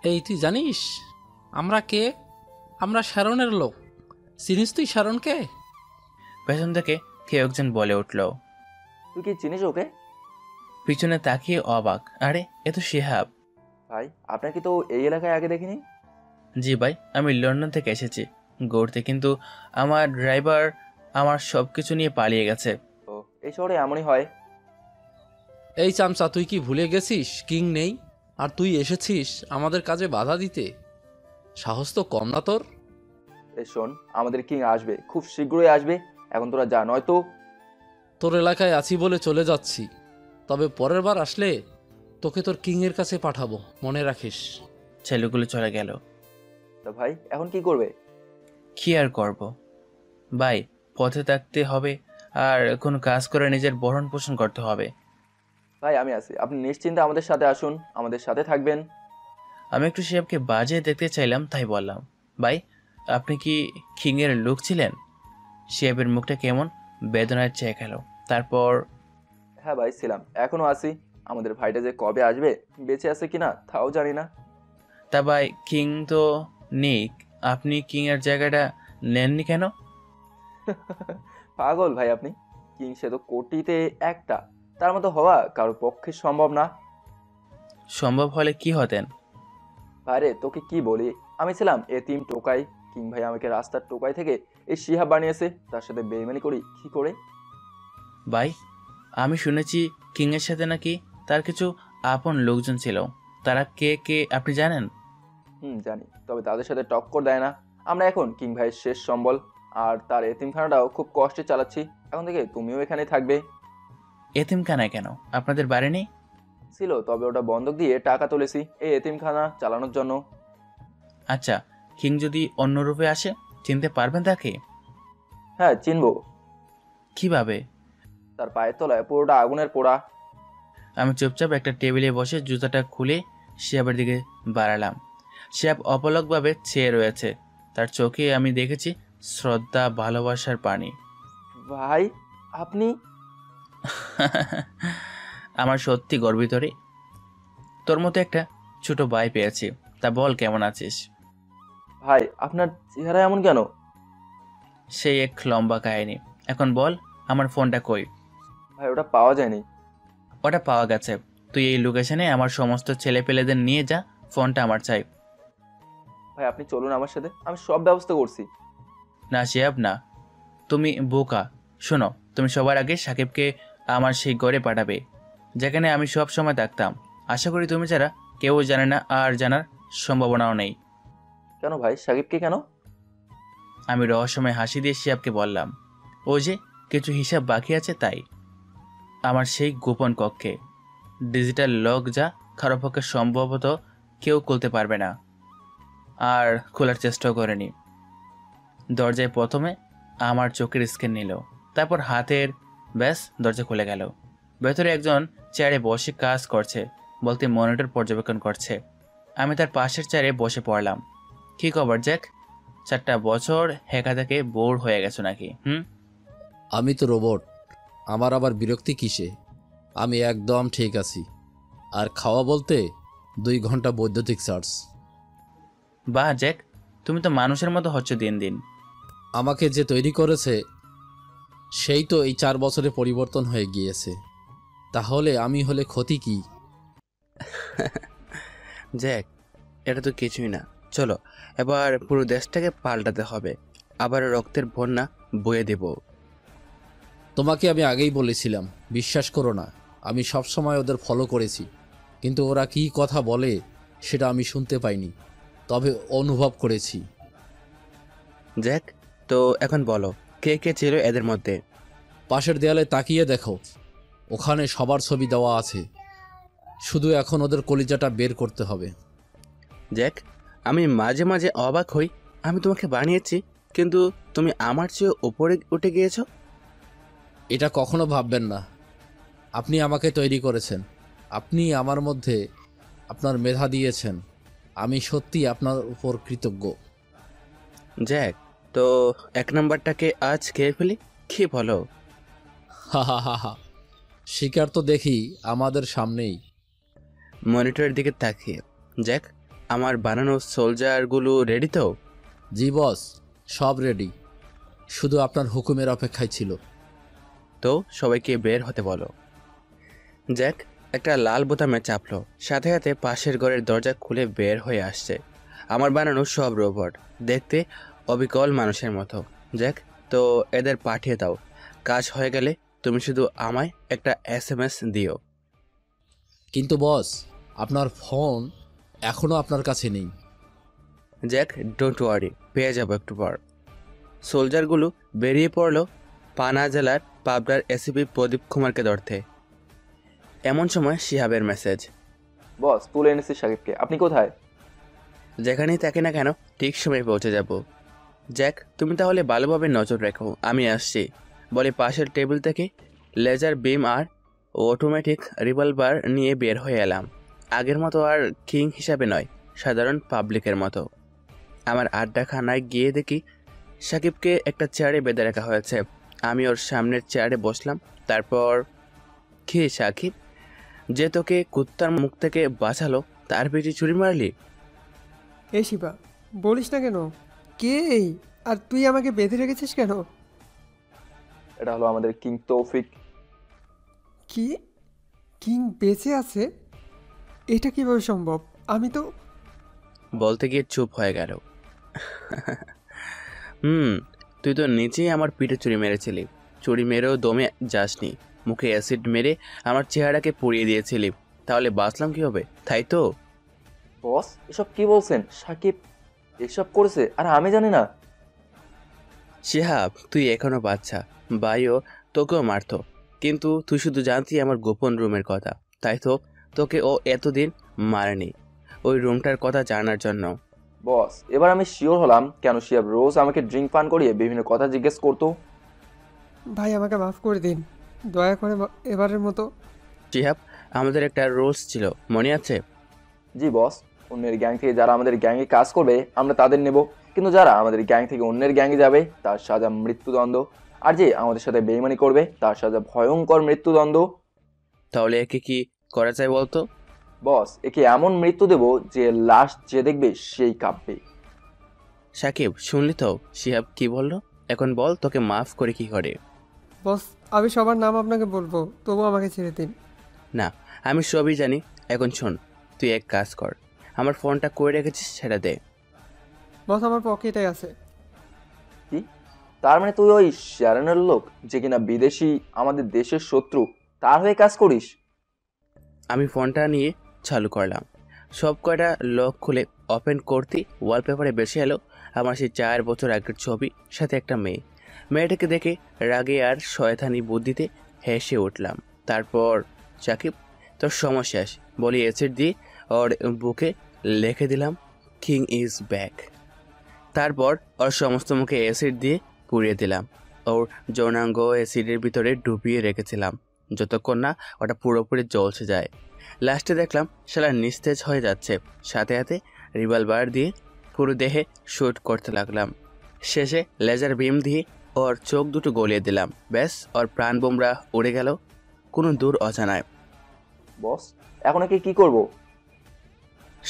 এই তুই জানিস আমরা কে? আমরা শারনের লোক। চিনিস তুই শারনকে? পেছন থেকে কেউ একজন বলে উঠল। তুই কি চিনিস ওকে? পিছনে তাকিয়ে অবাক, আরে এ তো শিহাব। ভাই আপনাকে তো এই এলাকায় আগে দেখিনি। জি ভাই, আমি লন্ডন থেকে এসেছি ঘুরতে, কিন্তু আমার ড্রাইভার আমার সব কিছু নিয়ে পালিয়ে গেছে। ও, এই শহরে এমনই হয়। এই চামচা, তুই কি ভুলে গেছিস কিং নেই আর তুই এসেছিস আমাদের কাজে বাধা দিতে? সাহস তো কম না তোর। এই শোন, আমাদের কিং আসবে, খুব শীঘ্রই আসবে। এখন তোরা যা, নয়তো তোর এলাকায় আছি বলে চলে যাচ্ছি, তবে পরের বার আসলে তোকে তোর কিংয়ের কাছে পাঠাবো, মনে রাখিস। ছেলেগুলো চলে গেল। তা ভাই এখন কি করবে? কি আর করব ভাই, পথে থাকতে হবে আর কোনো কাজ করে নিজের ভরণ পোষণ করতে হবে। ভাই আমি আছি, আপনি নিশ্চিন্তে আমাদের সাথে আসুন, আমাদের সাথে থাকবেন। আমি একটু শিহাবকে বাজে দেখতে চাইলাম, তাই বললাম, ভাই আপনি কি কিংয়ের লোক ছিলেন? শিহাবের মুখটা কেমন বেদনায় চেয়ে গেল। তারপর, হ্যাঁ ভাই ছিলাম, এখনো আছি। আমাদের ভাইটা যে কবে আসবে, বেঁচে আছে কিনা তাও জানি না। তা ভাই কিং তো নেই, আপনি কিংয়ের জায়গাটা নেননি কেন? পাগল ভাই আপনি, কিং সে তো কোটিতে একটা, তার মতো হওয়া কারোর পক্ষে সম্ভব না। সম্ভব হলে কি হতেন? আরে তোকে কি বলি, আমি ছিলাম এতিম টোকাই। কিং ভাই আমাকে রাস্তার টোকাই থেকে এই শিহাব বানিয়েছে, তার সাথে বেইমানি করি কি করে? ভাই আমি শুনেছি কিংয়ের সাথে নাকি তার কিছু আপন লোকজন ছিল, তারা কে কে আপনি জানেন? জানি, তবে তাদের সাথে টক্কর দেয় না। আমরা এখন কিং ভাইয়ের শেষ সম্বল, আর তার এতিমখানাটাও খুব কষ্টে চালাচ্ছি। এখন থেকে তুমিও এখানে থাকবে। এতিমখানায় কেন? আপনাদের বাড়ি নেই? ছিল, তবে ওটা বন্ধক দিয়ে টাকা তুলেছি এই এতিমখানা চালানোর জন্য। আচ্ছা, কিং যদি অন্য রূপে আসে চিনতে পারবেন তাকে? হ্যাঁ চিনবো। কিভাবে? তার পায়ের তলায় পুরোটা আগুনের পোড়া। আমি চুপচাপ একটা টেবিলে বসে জুতাটা খুলে শিহাবের দিকে বাড়ালাম। শিহাব অপলকভাবে চেয়ে রয়েছে। তার চোখে আমি দেখেছি শ্রদ্ধা, ভালোবাসার পানি। ভাই আপনি? আমার সত্যি গর্বিত রে, তোর মতো একটা ছোট ভাই পেয়েছি। তা বল কেমন আছিস? ভাই আপনার চেহারা এমন কেন? সেই এক লম্বা কাহিনী। এখন বল আমার ফোনটা কই? ভাই ওটা পাওয়া যায়নি। ওটা পাওয়া গেছে। তুই এই লোকেশনে আমার সমস্ত ছেলে পেলেদের নিয়ে যা, ফোনটা আমার চাই। ভাই আপনি চলুন আমার সাথে, আমি সব ব্যবস্থা করছি। না শিহাব না, তুমি বোকা। শোনো, তুমি সবার আগে সাকিবকে আমার সেই ঘরে পাঠাবে যেখানে আমি সব সময় থাকতাম। আশা করি তুমি ছাড়া কেউ জানে না, আর জানার সম্ভাবনাও নেই। কেন ভাই, সাকিবকে কেন? আমি রহস্যময় হাসি দিয়ে শিহাবকে বললাম, ও যে কিছু হিসাব বাকি আছে তাই। আমার সেই গোপন কক্ষে ডিজিটাল লক, যা কারো পক্ষে সম্ভবত কেউ খুলতে পারবে না, আর খোলার চেষ্টাও করেনি। দরজায় প্রথমে আমার চোখের স্ক্যান নিল, তারপর হাতের, ব্যাস দরজা খুলে গেল। ভেতরে একজন চেয়ারে বসে কাজ করছে, বলতে মনিটর পর্যবেক্ষণ করছে। আমি তার পাশের চেয়ারে বসে পড়লাম। কি খবর জ্যাক? 4টা বছর হেঁকা থেকে বোর হয়ে গেছো নাকি? আমি তো রোবট, আমার আবার বিরক্তি কিসে? আমি একদম ঠিক আছি। আর খাওয়া বলতে 2 ঘন্টা বৈদ্যুতিক চার্জ। বাহ জ্যাক, তুমি তো মানুষের মতো হচ্ছ দিন দিন। আমাকে যে তৈরি করেছে সেই তো এই 4 বছরে পরিবর্তন হয়ে গিয়েছে, তাহলে আমি হলে ক্ষতি কি? জ্যাক, এটা তো কিছুই না। চলো এবার পুরো দেশটাকে পাল্টাতে হবে, আবার রক্তের বন্যা বয়ে দেব। তোমাকে আমি আগেই বলেছিলাম, বিশ্বাস করো না। আমি সবসময় ওদের ফলো করেছি, কিন্তু ওরা কী কথা বলে সেটা আমি শুনতে পাইনি, তবে অনুভব করেছি। জ্যাক, তো এখন বলো কে কে ছিল এদের মধ্যে? পাশের দেয়ালে তাকিয়ে দেখো, ওখানে সবার ছবি দেওয়া আছে। শুধু এখন ওদের কলিজাটা বের করতে হবে। জ্যাক, আমি মাঝে মাঝে অবাক হই, আমি তোমাকে বানিয়েছি কিন্তু তুমি আমার চেয়ে উপরে উঠে গিয়েছো। এটা কখনো ভাববেন না। আপনি আমাকে তৈরি করেছেন, আপনি আমার মধ্যে আপনার মেধা দিয়েছেন। আমি সত্যি আপনার উপর কৃতজ্ঞ। জ্যাক, তো 1 নম্বরটাকে আজ খেয়ে ফেলি, কি বলো? হা হা হা হা, শিকার তো দেখি আমাদের সামনেই। মনিটরের দিকে তাকিয়ে, জ্যাক, আমার বানানো সোলজারগুলো রেডি তো? জি বস, সব রেডি, শুধু আপনার হুকুমের অপেক্ষায় ছিল। তো সবাইকে বের হতে বলো। জ্যাক একটা লাল বোতামে চাপলো, সাথে সাথে পাশের ঘরের দরজা খুলে বের হয়ে আসছে আমার বানানো সব রোবট, দেখতে অবিকল মানুষের মতো। জ্যাক, তো এদের পাঠিয়ে দাও। কাজ হয়ে গেলে তুমি শুধু আমায় একটা SMS দিও। কিন্তু বস, আপনার ফোন এখনও আপনার কাছে নেই। জ্যাক, ডোন্ট ওয়ারি, পেয়ে যাবো একটু পর। সোলজারগুলো বেরিয়ে পড়লো পানা জেলার পাবনার এসিপি প্রদীপ কুমারকে ধরতে। এমন সময় শিহাবের মেসেজ। বস, তুলে এনেছি সাকিবকে। আপনি কোথায়? যেখানেই থাকে না কেন ঠিক সময় পৌঁছে যাব। জ্যাক, তুমি তাহলে ভালোভাবে নজর রেখো, আমি আসছি বলে পাশের টেবিল থেকে লেজার বিম আর অটোমেটিক রিভলভার নিয়ে বের হয়ে এলাম। আগের মতো আর কিং হিসাবে নয়, সাধারণ পাবলিকের মতো। আমার আড্ডাখানায় গিয়ে দেখি সাকিবকে একটা চেয়ারে বেঁধে রাখা হয়েছে। আমি ওর সামনের চেয়ারে বসলাম। তারপর, কি সাকিব, যে তোকে কুত্তার মুখ থেকে বাঁচালো তার পেটে ছুরি মারলি? এই শিবা, বলিস না কেন, কে এই? আর তুই আমাকে বেঁধে রেখেছিস কেন? এটা হলো আমাদের কিং তৌফিক। কি? কিং বেঁচে আছে? এটা কিভাবে সম্ভব? আমি তো... বলতে গিয়ে চুপ হয়ে গেল। তুই তো নিচেই আমার পিঠে চুরি মেরেছিলি, চুরি মেরেও দমে যাসনি, মুখে অ্যাসিড মেরে আমার চেহারাকে পুড়িয়ে দিয়েছিলি, তাহলে বাঁচলাম কি হবে, তাই তো? বস, এসব কি বলছেন? সাকিব এসব করেছে আর আমি জানি না? শিহাব, তুই এখনো বাচ্চা, ভাইও তোকেও মারতো, কিন্তু তুই শুধু জানতি আমার গোপন রুমের কথা, তাই তো তোকে ও এতদিন মারেনি ওই রুমটার কথা জানার জন্য। বস, এবার আমি শিওর হলাম কেন শিহাব রোজ আমাকে ড্রিঙ্ক পান করিয়ে বিভিন্ন কথা জিজ্ঞেস করতো। ভাই, আমাকে মাফ করে দিন, দয়া করে এবারের মতো। শিহাব, আমাদের একটা রুলস ছিল, মনে আছে? জি বস, অন্যের গ্যাং থেকে যারা আমাদের গ্যাংয়ে কাজ করবে আমরা তাদের নেব, কিন্তু যারা আমাদের গ্যাং থেকে অন্যের গ্যাংয়ে যাবে তার সাজা মৃত্যুদণ্ড, আর যে আমাদের সাথে বেইমানি করবে তার সাজা ভয়ঙ্কর মৃত্যুদণ্ড। তাহলে একে কি করা যায় বলতো? বস, একে এমন মৃত্যু দেব যে লাশ যে দেখবে সেই কাঁপবে। সাকিব, শুনলি তো শিহাব কি বললো? এখন বল তোকে মাফ করে কি করে? বস, আমি সবার নাম আপনাকে বলবো, তবু আমাকে ছেড়ে দিন। না, আমি সবই জানি। এখন শোন, তুই এক কাজ কর, আমার ফোনটা করে রেখেছিস সেটা দে। বস, আমার পকেটে আছে। কি? তার মানে তুই ওই শ্যারনের লোক যে কিনা বিদেশি, আমাদের দেশের শত্রু, তার হয়ে কাজ করিস? আমি ফোনটা নিয়ে চালু করলাম, সব কয়টা লক খুলে ওপেন করতেই ওয়ালপেপারে বেশি এলো আমার সেই 4 বছর আগের ছবি, সাথে একটা মেয়ে। মেয়েটাকে দেখে রাগে আর শয়তানি বুদ্ধিতে হেসে উঠলাম। তারপর, সাকিব, তোর সমস্যা শেষ বলি অ্যাসিড দিয়ে ওর বুকে লিখে দিলাম কিং ইজ ব্যাক। তারপর ওর সমস্ত মুখে অ্যাসিড দিয়ে পুড়িয়ে দিলাম, ওর যৌনাঙ্গ অ্যাসিডের ভিতরে ডুবিয়ে রেখেছিলাম। যতক্ষণ না ওটা পুরোপুরি জ্বলছে যায়। লাস্টে দেখলাম শালা নিস্তেজ হয়ে যাচ্ছে, সাথে সাথে রিভলভার দিয়ে পুরো দেহে শ্যুট করতে লাগলাম। শেষে লেজার বিম দিয়ে ওর চোখ দুটো গলিয়ে দিলাম। ব্যাস, ওর প্রাণ বোমরা উড়ে গেল কোনো দূর অজানায়। বস, এখন একে কি করব?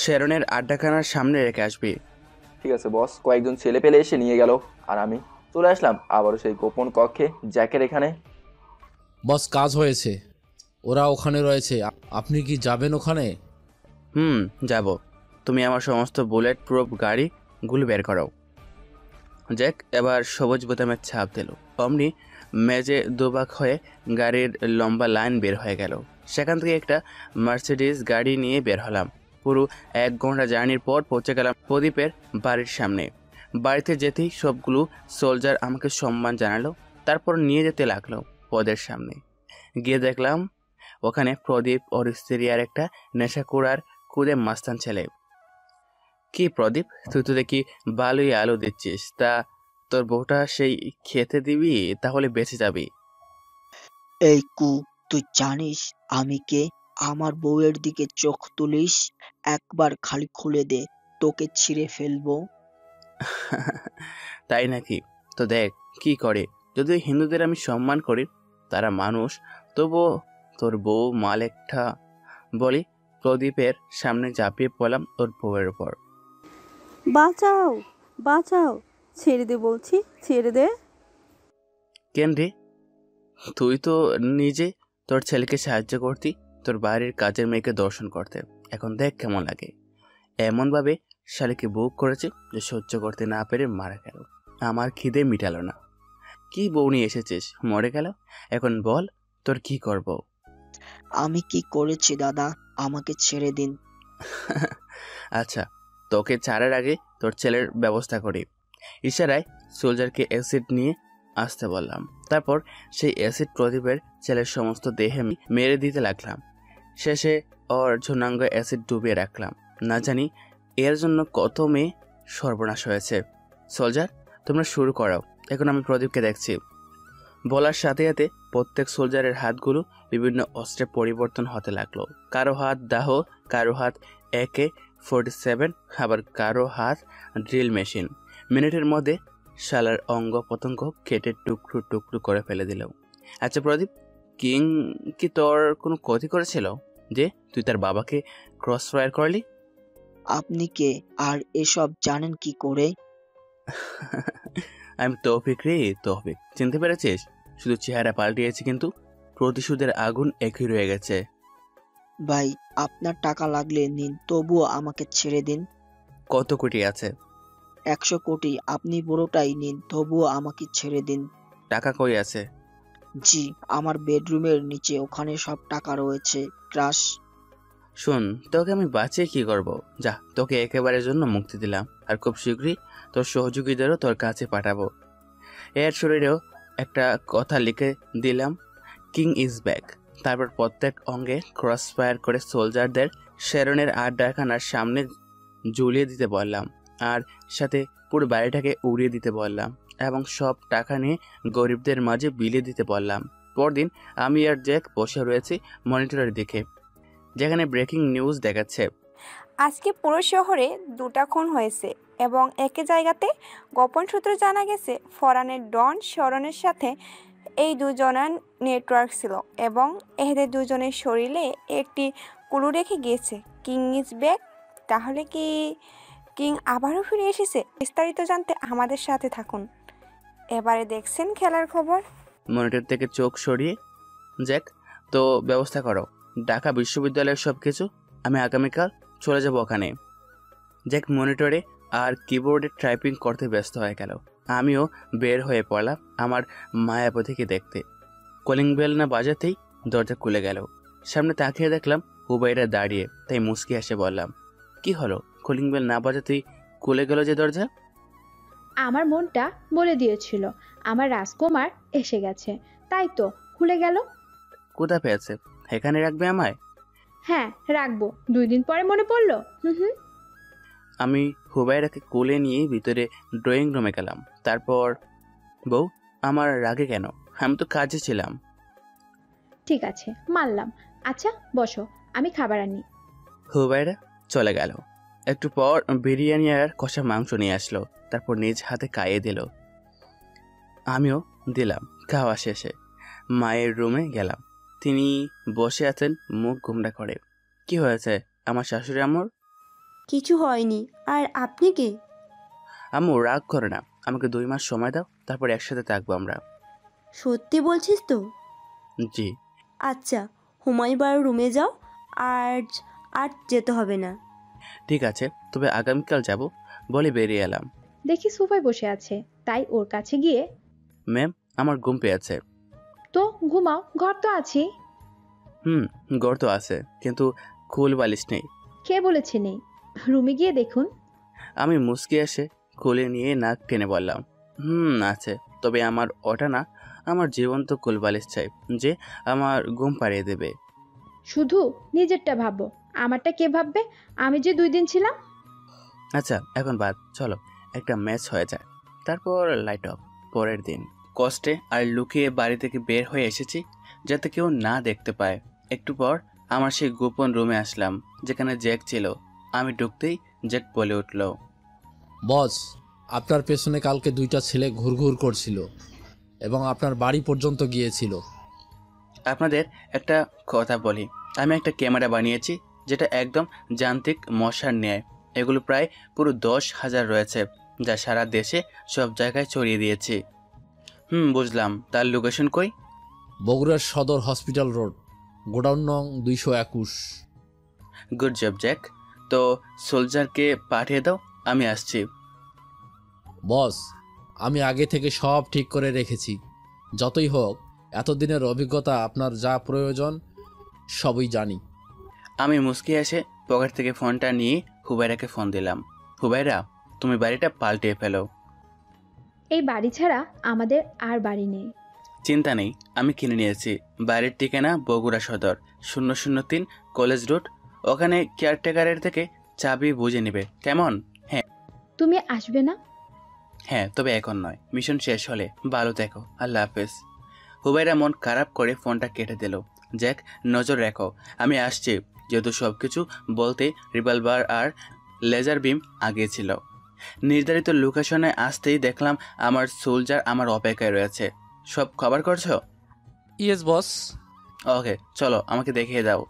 শেরনের আড্ডাখানার সামনে রেখে আসবি। ঠিক আছে বস। কয়েকজন ছেলে পেলে এসে নিয়ে গেল, আর আমি চলে আসলাম আবারও সেই গোপন কক্ষে, জ্যাকের এখানে। বস, কাজ হয়েছে, ওরা ওখানে রয়েছে। আপনি কি যাবেন ওখানে? যাব। তুমি আমার সমস্ত বুলেট প্রুফ গাড়িগুলো বের করো। জ্যাক এবার সবুজ বোতামের ছাপ দিল। অমনি মেজে দুবাক হয়ে গাড়ির লম্বা লাইন বের হয়ে গেল। সেখান থেকে একটা মার্সিডিজ গাড়ি নিয়ে বের হলাম। পুরো 1 ঘন্টা জার্নির পর পৌঁছে গেলাম প্রদীপের বাড়ির সামনে। বাড়িতে যেতেই সবগুলো সোলজার আমাকে সম্মান জানালো, তারপর নিয়ে যেতে লাগলো পদের সামনে। গিয়ে দেখলাম ওখানে প্রদীপ, ওর স্ত্রী আর একটা নেশাকুড়ার কুদে মাস্তান ছেলে। কি প্রদীপ, তুই তো দেখি ভালোই আলো দিচ্ছিস, তা তোর বউটা সেই খেতে দিবি তাহলে বেঁচে যাবি? এই কু, তুই জানিস আমি কে? আমার বউয়ের দিকে চোখ তুলিস, একবার খালি খুলে দে, তোকে ছিঁড়ে ফেলবো। তাই নাকি? তো দেখ কি করে। যদি হিন্দুদের আমি সম্মান করি, তারা মানুষ, তবুও তোর বউ মাল একটা। বলি প্রদীপের সামনে ঝাঁপিয়ে পড়লাম ওর বউয়ের উপর। বাঁচাও, বাঁচাও, ছেড়ে দে বলছি, ছেড়ে দে। কেন রে? তুই তো নিজে তোর ছেলেকে সাহায্য করতি, তোর বাড়ির কাজের মেয়েকে দর্শন করতে। এখন দেখ কেমন লাগে। এমনভাবে শালিকে বুক করেছে যে সহ্য করতে না পেরে মারা গেল। আমার খিদে মিটালো না। কি বউ নিয়ে এসেছিস, মরে গেল। এখন বল তোর কি করব? আমি কি করেছি দাদা, আমাকে ছেড়ে দিন। আচ্ছা, তোকে ছাড়ার আগে তোর ছেলের ব্যবস্থা করি। ইশারায় সোলজারকে অ্যাসিড নিয়ে আসতে বললাম। তারপর সেই অ্যাসিড প্রদীপের ছেলের সমস্ত দেহে মেরে দিতে লাগলাম। শেষে ওর ঝুনাঙ্গ অ্যাসিড ডুবিয়ে রাখলাম। না জানি এর জন্য কত মেয়ে সর্বনাশ হয়েছে। সোলজার, তোমরা শুরু করাও, এখন আমি প্রদীপকে দেখছি। বলার সাথে সাথে প্রত্যেক সোলজারের হাতগুলো বিভিন্ন অস্ত্রে পরিবর্তন হতে লাগলো। কারো হাত দাহ, কারো হাত AK-47, আবার কারো হাত ড্রিল মেশিন। মিনিটের মধ্যে শালার অঙ্গ পতঙ্গ কেটে টুকরো টুকরো করে ফেলে দিল। আচ্ছা প্রদীপ, কিং কি তোর কোনো ক্ষতি করেছিল যে তুই তার বাবাকে ক্রস ফায়ার করলি? আপনি কে আর এসব জানেন কি করে? আমি তৌফিক রে, তৌফিক। চিনতে পেরেছিস? শুধু চেহারা পাল্টিয়েছি, কিন্তু প্রতিশোধের আগুন একই রয়ে গেছে। ভাই, আপনার টাকা লাগলে নিন, তবুও আমাকে ছেড়ে দিন। কত কোটি আছে? 100 কোটি। আপনি পুরোটাই নিন, তবুও আমাকে ছেড়ে দিন। টাকা কই আছে? জি, আমার বেডরুমের নিচে, ওখানে সব টাকা রয়েছে। ক্রাশ। শোন, তোকে আমি বাঁচিয়ে কি করব? যা, তোকে একেবারের জন্য মুক্তি দিলাম, আর খুব শীঘ্রই তোর সহযোগীদেরও তোর কাছে পাঠাবো। এর শরীরেও একটা কথা লিখে দিলাম, কিং ইজ ব্যাক। তারপর প্রত্যেক অঙ্গে ক্রস ফায়ার করে সোলজারদের শেরনের আড্ডাখানার সামনে ঝুলিয়ে দিতে বললাম, আর সাথে পুরো বাড়িটাকে উড়িয়ে দিতে বললাম, এবং সব টাকা নিয়ে গরিবদের মাঝে বিলিয়ে দিতে বললাম। পরদিন আমি আর জ্যাক বসে রয়েছি মনিটরের দিকে, যেখানে ব্রেকিং নিউজ দেখাচ্ছে আজকে পুরো শহরে 2টা খুন হয়েছে এবং একই জায়গাতে গোপন সূত্রে জানা গেছে ফরানের ডন শরণের সাথে এই দুজনের নেটওয়ার্ক ছিল এবং এদের দুজনের শরীরে একটি ক্লু রেখে গিয়েছে, কিং ইজ ব্যাক। তাহলে কি কিং আবারও ফিরে এসেছে? বিস্তারিত জানতে আমাদের সাথে থাকুন। এবারে দেখছেন খেলার খবর। মনিটর থেকে চোখ সরিয়ে, জ্যাক, তো ব্যবস্থা করো ঢাকা বিশ্ববিদ্যালয়ের সব কিছু। আমি আগামীকাল চলে যাব ওখানে। জ্যাক মনিটরে আর কিবোর্ডে টাইপিং করতে ব্যস্ত হয়ে গেল। আমিও বের হয়ে পড়লাম আমার মায়াবতীকে দেখতে। কলিং বেল না বাজাতেই দরজা খুলে গেল। সামনে তাকিয়ে দেখলাম হুবাইরা দাঁড়িয়ে, তাই মুস্কি এসে বললাম, কি হলো? কলিং বেল না বাজাতেই খুলে গেল যে দরজা? আমার মনটা বলে দিয়েছিল আমার রাজকুমার এসে গেছে, তাই তো খুলে গেল। কোথা পেয়েছে? এখানে রাখবে আমায়? হ্যাঁ, রাখবো। 2 দিন পরে মনে পড়লো। হুম। আমি হুবাইরাকে কোলে নিয়ে ভিতরে ড্রয়িং রুমে গেলাম। তারপর, বউ, আমার রাগে কেন? আমি তো কাজে ছিলাম। ঠিক আছে, মানলাম। আচ্ছা বসো, আমি খাবার আনি। হুবাইরা চলে গেল। একটু পর বিরিয়ানি আর কষা মাংস নিয়ে আসলো, তারপর নিজ হাতে খাইয়ে দিল। আমিও দিলাম। খাওয়া শেষে মায়ের রুমে গেলাম। তিনি বসে আছেন মুখ গোমড়া করে। কি হয়েছে আমার শাশুড়ি আম্মুর? কিছু হয়নি। আর আপনি কে? আম্মু রাগ করে না, আমাকে 2 মাস সময় দাও, তারপর একসাথে থাকবো আমরা। সত্যি বলছিস তো? জি। আচ্ছা, হুমায়ুবার রুমে যাও। আর আর যেতে হবে না। ঠিক আছে, তবে আগামীকাল যাব বলে বেরিয়ে এলাম। দেখি সোফায় বসে আছে, তাই ওর কাছে গিয়ে, ম্যাম আমার ঘুম পেয়েছে। তো ঘুমাও, ঘর তো আছে। ঘর তো আছে, কিন্তু কুল বালিশ নেই। কে বলেছে নেই? রুমে গিয়ে দেখুন। আমি মুচকি এসে কোলে নিয়ে নাক টেনে বললাম, আছে, তবে আমার ওটা না, আমার জীবন্ত কুল বালিশ চাই, যে আমার ঘুম পাড়িয়ে দেবে। শুধু নিজেরটা ভাবো, আমারটা কে ভাববে? আমি যে 2 দিন ছিলাম। আচ্ছা এখন বাদ, চলো একটা ম্যাচ হয়ে যায়, তারপর লাইট অফ। পরের দিন কষ্টে আর লুকিয়ে বাড়ি থেকে বের হয়ে এসেছি, যাতে কেউ না দেখতে পায়। একটু পর আমার সেই গোপন রুমে আসলাম, যেখানে জ্যাক ছিল। আমি ঢুকতেই জ্যাক বলে উঠল, বস, আপনার পেছনে কালকে 2টা ছেলে ঘুরঘুর করছিল এবং আপনার বাড়ি পর্যন্ত গিয়েছিল। আপনাদের একটা কথা বলি, আমি একটা ক্যামেরা বানিয়েছি, যেটা একদম যান্ত্রিক মশার ন্যায়। এগুলো প্রায় পুরো 10,000 রয়েছে, যা সারা দেশে সব জায়গায় ছড়িয়ে দিয়েছি। বুঝলাম, তার লোকেশন কই? বগুড়ার সদর হসপিটাল রোড, গোডাউন নং 221। গুড জব জ্যাক, তো সোলজারকে পাঠিয়ে দাও, আমি আসছি। বস, আমি আগে থেকে সব ঠিক করে রেখেছি। যতই হোক, এতদিনের অভিজ্ঞতা, আপনার যা প্রয়োজন সবই জানি। আমি মুচকি এসে পকেট থেকে ফোনটা নিয়ে হুবাইরাকে ফোন দিলাম। হুবাইরা, তুমি বাড়িটা পাল্টে ফেলো। এই বাড়ি ছাড়া আমাদের আর বাড়ি নেই। চিন্তা নেই, আমি কিনে নিয়েছি। বাড়ির ঠিকানা বগুড়া সদর 003 কলেজ রোড। ওখানে কেয়ারটেকারের থেকে চাবি বুঝে নেবে, কেমন? হ্যাঁ। তুমি আসবে না? হ্যাঁ, তবে এখন নয়, মিশন শেষ হলে। ভালো দেখো, আল্লাহ হাফেজ। হুবাইরা মন খারাপ করে ফোনটা কেটে দিল। জ্যাক, নজর রেখো, আমি আসছি। যেহেতু সব কিছু বলতে রিভলভার আর লেজার বিম আগিয়েছিল। নির্ধারিত লোকেশনে আসতেই দেখলাম আমার সোলজার আমার অপেক্ষায় রয়েছে। সব খবর করছো? Yes boss. ওকে, চলো আমাকে দেখিয়ে দাও।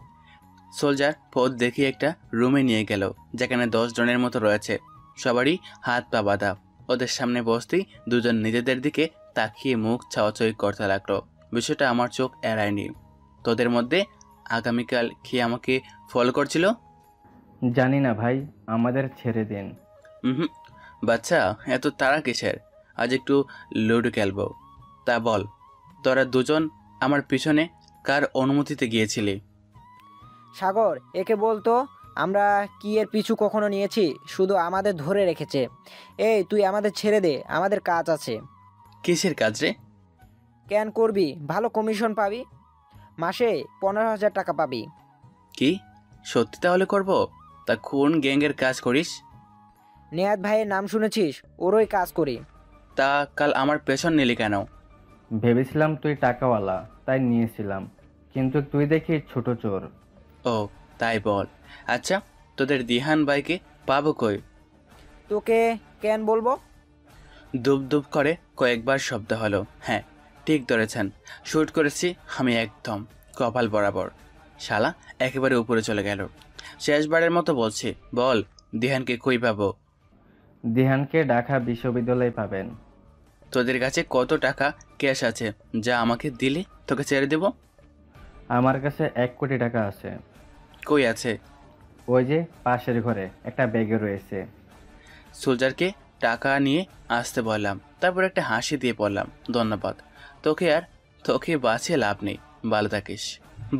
সোলজার পথ দেখিয়ে একটা রুমে নিয়ে গেল, যেখানে 10 জনের মতো রয়েছে। সবারই হাত পা বাঁধা। ওদের সামনে বসতেই দুজন নিজেদের দিকে তাকিয়ে মুখ চাওয়াচাই করতে লাগলো। বিষয়টা আমার চোখ এড়ায়নি। তোদের মধ্যে আগামীকাল কি আমাকে ফলো করছিল? জানি না ভাই, আমাদের ছেড়ে দিন। বাচ্চা, এত তাড়া কিসের? আজ একটু লুডো খেলবো। তা বল, তোরা দুজন আমার পিছনে কার অনুমতিতে গিয়েছিলি? সাগর, একে বলতো আমরা কি এর পিছু কখনো নিয়েছি? শুধু আমাদের ধরে রেখেছে। এই তুই আমাদের ছেড়ে দে, আমাদের কাজ আছে। কিসের কাজ রে? কেন করবি? ভালো কমিশন পাবি, মাসে 15,000 টাকা পাবি। কি সত্যি তাহলে করব? তা কোন গ্যাংয়ের কাজ করিস? নেহাত ভাইয়ের নাম শুনেছিস? ওরই কাজ করি। তা কাল আমার পেছন নিলি কেন? ভেবেছিলাম তুই টাকাওয়ালা, তাই নিয়েছিলাম, কিন্তু তুই দেখি ছোট চোর। ও তাই বল। আচ্ছা, তোদের দিহান ভাইকে পাবো কই? তোকে কেন বলবো? দুব দুব করে কয়েকবার শব্দ হলো। হ্যাঁ, ঠিক ধরেছেন, শ্যুট করেছি আমি একদম কপাল বরাবর। শালা একেবারে উপরে চলে গেল। শেষবারের মতো বলছি, বল দিহানকে কই পাবো? দিহানকে ঢাকা বিশ্ববিদ্যালয়ে পাবেন। তোদের কাছে কত টাকা ক্যাশ আছে যা আমাকে দিলে তোকে ছেড়ে দেব? আমার কাছে 1 কোটি টাকা আছে। কই আছে? ওই যে পাশের ঘরে একটা ব্যাগে রয়েছে। সোলজারকে টাকা নিয়ে আসতে বললাম, তারপর একটা হাসি দিয়ে বললাম, ধন্যবাদ, তোকে বাঁচিয়ে লাভ নেই, ভালো থাকিস।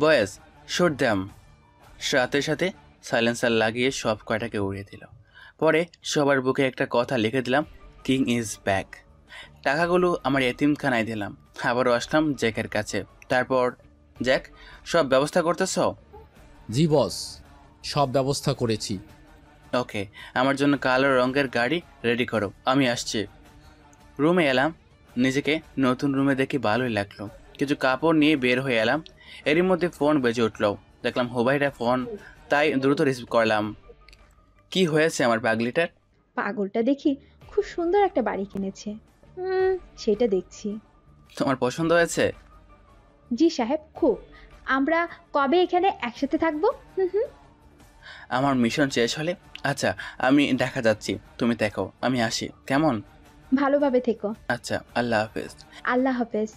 বয়েস শুট দ্যাম। সাথে সাথে সাইলেন্সার লাগিয়ে সব কয়টাকে উড়িয়ে দিল। পরে সবার বুকে একটা কথা লিখে দিলাম, কিং ইজ ব্যাক। টাকাগুলো আমার এতিমখানায় দিলাম। আবারও আসলাম জ্যাকের কাছে। তারপর, জ্যাক, সব ব্যবস্থা করতেছ? জি বস, সব ব্যবস্থা করেছি। ওকে, আমার জন্য কালো রঙের গাড়ি রেডি করো, আমি আসছি। রুমে এলাম। নিজেকে নতুন রুমে দেখে ভালোই লাগলো। কিছু কাপড় নিয়ে বের হয়ে এলাম। এরই মধ্যে ফোন বেজে উঠল। দেখলাম হুবাইরা ফোন, তাই দ্রুত রিসিভ করলাম। কি হয়েছে আমার পাগলিটার? পাগলটা দেখি খুব সুন্দর একটা বাড়ি কিনেছে। সেটা দেখছি। তোমার পছন্দ হয়েছে? জি সাহেব, খুব। আমরা কবে এখানে একসাথে থাকবো? আমার মিশন শেষ হলে আচ্ছা আমি দেখা যাচ্ছি, তুমি দেখো, আমি আসি, কেমন? ভালোভাবে থেকো। আচ্ছা, আল্লাহ হাফেজ। আল্লাহ হাফেজ।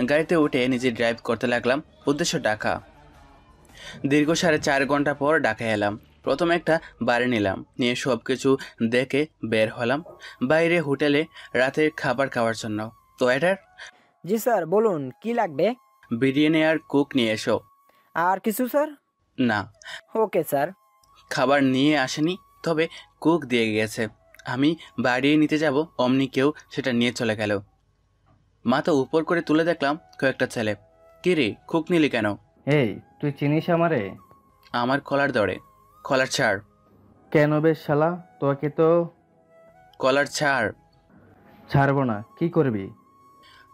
গাড়িতে উঠে নিজে ড্রাইভ করতে লাগলাম, উদ্দেশ্য ঢাকা। দীর্ঘ 4.5 ঘন্টা পর ঢাকায় এলাম। প্রথমে একটা বাড়ি নিলাম, নিয়ে সব কিছু দেখে বের হলাম বাইরে হোটেলে রাতের খাবার খাওয়ার জন্য। তো এটার জি স্যার, বলুন কি লাগবে? বিরিয়ানি আর কুক নিয়ে এসো। আর কিছু স্যার? না। Okay sir. খাবার নিয়ে আসেনি, তবে কুক দিয়ে গেছে। আমি বাড়িয়ে নিতে যাব, অমনি কেউ সেটা নিয়ে চলে গেল। মাথা উপর করে তুলে দেখলাম কয়েকটা ছেলে। কি রে, কুক নিলি কেন? এই তুই চিনিস আমারে? আমার কলার দরে। কলার ছাড়। কেন বেশ শালা, তোকে তো কলার ছাড়। ছাড়বো না। কি করবি?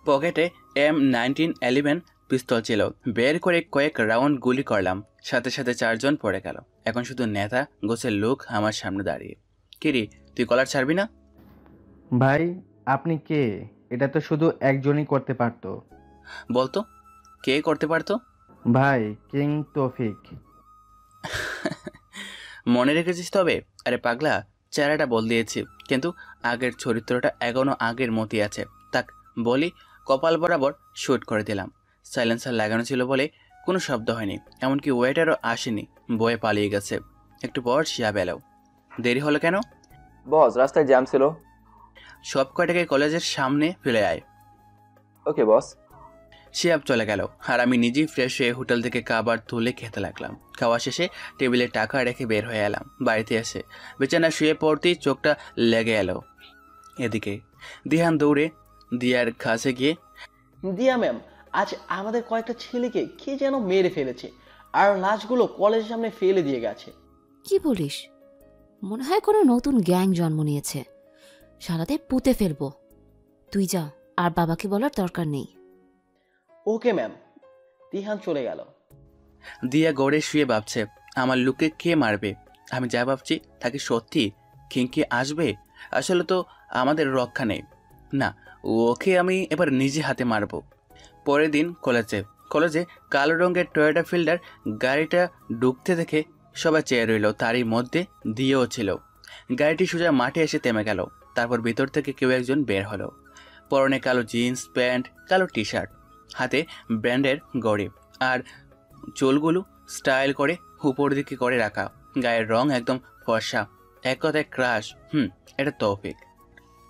পকেটে M1911 পিস্তল ছিল, বের করে কয়েক রাউন্ড গুলি করলাম, সাথে সাথে 4 জন পড়ে গেল। এখন শুধু নেতা গোছের লোক আমার সামনে দাঁড়িয়ে। কিরি, তুই কলার ছাড়বি না? ভাই আপনি কে? এটা তো শুধু একজনই করতে পারতো। বলতো কে করতে পারতো? ভাই কিং তৌফিক। মনে রেখেছিস তবে? আরে পাগলা, চেহারাটা বদলিয়েছি, কিন্তু আগের চরিত্রটা এখনো আগের মতই আছে। তাক বলি, কপাল বরাবর শুট করে দিলাম। সাইলেন্সার লাগানো ছিল বলে কোনো শব্দ হয়নি, এমনকি ওয়েটারও আসেনি, বয়ে পালিয়ে গেছে। একটু পর শিয়া বেলাও। দেরি হলো কেন? বস, রাস্তায় জ্যাম ছিল। সব কয়টাকে কলেজের সামনে ফেলে আয়। ওকে বস। শিয়াব চলে গেল, আর আমি নিজেই ফ্রেশ হয়ে হোটেল থেকে খাবার তুলে খেতে লাগলাম। খাওয়া শেষে টেবিলে টাকা রেখে বের হয়ে এলাম। বাড়িতে এসে বিছানা শুয়ে পড়তেই চোখটা লেগে এলো। এদিকে দিহান দৌড়ে দিয়ার কাছে গিয়ে, দিয়া ম্যাম, আজ আমাদের কয়েকটা ছেলেকে কে যেন মেরে ফেলেছে, আর লাশগুলো কলেজের সামনে ফেলে দিয়ে গেছে। কি বলিস? মনে হয় কোনো নতুন গ্যাং জন্ম নিয়েছে। শালাতে পুঁতে ফেলবো। তুই যা, আর বাবাকে বলার দরকার নেই। Okay ma'am. দিহান চলে গেল। দিয়া গড়ে শুয়ে ভাবছে আমার লুকে কে মারবে। আমি যা ভাবছি তাকে সত্যি কিংকে আসবে। আসলে তো আমাদের রক্ষা নেই। না, ওকে আমি এবার নিজে হাতে মারব। পরের দিন কলেজে কালো রঙের টয়োটা ফিল্ডার গাড়িটা ঢুকতে দেখে সবাই চেয়ে রইল। তারই মধ্যে দিয়েও ছিল। গাড়িটি সোজা মাঠে এসে থেমে গেল। তারপর ভিতর থেকে কেউ একজন বের হলো। পরনে কালো জিন্স প্যান্ট, কালো টি শার্ট, হাতে ব্র্যান্ডের ঘড়ি, আর চুলগুলো স্টাইল করে উপর দিকে করে রাখা, গায়ের রং একদম ফর্সা, এক কথায় ক্রাশ। এটা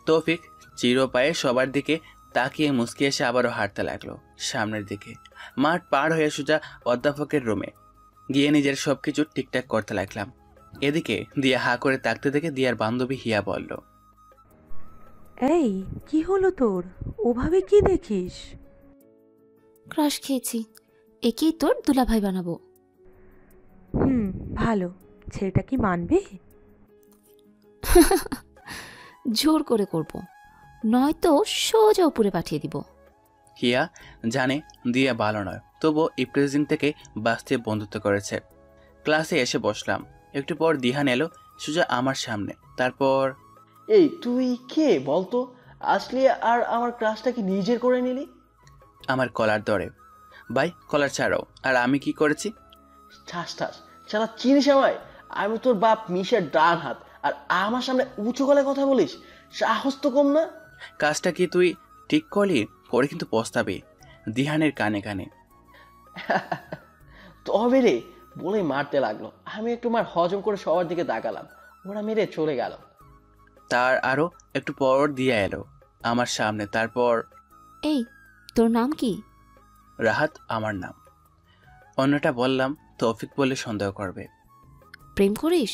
তৌফিক চির পায়ে সবার দিকে তাকিয়ে মুচকি এসে আবারও হাঁটতে লাগলো সামনের দিকে। মাঠ পার হয়ে সোজা অধ্যাপকের রুমে গিয়ে নিজের সবকিছু ঠিকঠাক করতে লাগলাম। এদিকে দিয়া হা করে তাকতে দেখে দিয়ার বান্ধবী হিয়া বলল, এই কি হলো তোর? ওভাবে কি দেখিস? ক্রাশ খেয়েছি, একেই তোর দুলাভাই বানাবো। ভালো। ছেলেটা কি মানবে? জোর করে করব, নয়তো সোজা উপরে পাঠিয়ে দিব। হিয়া জানে দিয়া ভালো নয়, তবুও ইপ্রেজিং থেকে বাঁচতে বন্ধুত্ব করেছে। ক্লাসে এসে বসলাম। একটু পর দিহান এলো সোজা আমার সামনে। তারপর, এই তুই কে বলতো? আসলি আর আমার ক্লাসটা কি নিজের করে নিলি? আমার কলার ধরে। ভাই কলার ছাড়াও। আর আমি কি করেছি? ঠাস ঠাস, শালা চিনিস আমায়? আমি তোর বাপ মিশার ডান হাত, আর আমার সামনে উঁচু গলায় কথা বলিস? সাহস তো কম না। কাজটা কি তুই ঠিক করলি? পরে কিন্তু পস্তাবি। দিহানের কানে কানে। তবে রে বলেই মারতে লাগলো। আমি একটু মার হজম করে সবার দিকে তাকালাম। ওরা মেরে চলে গেল। তার আরো একটু পর দিয়া এলো আমার সামনে। তারপর, এই তোর নাম কি? রাহাত আমার নাম। অন্যটা বললাম, তৌফিক বলে সন্দেহ করবে। প্রেম করিস?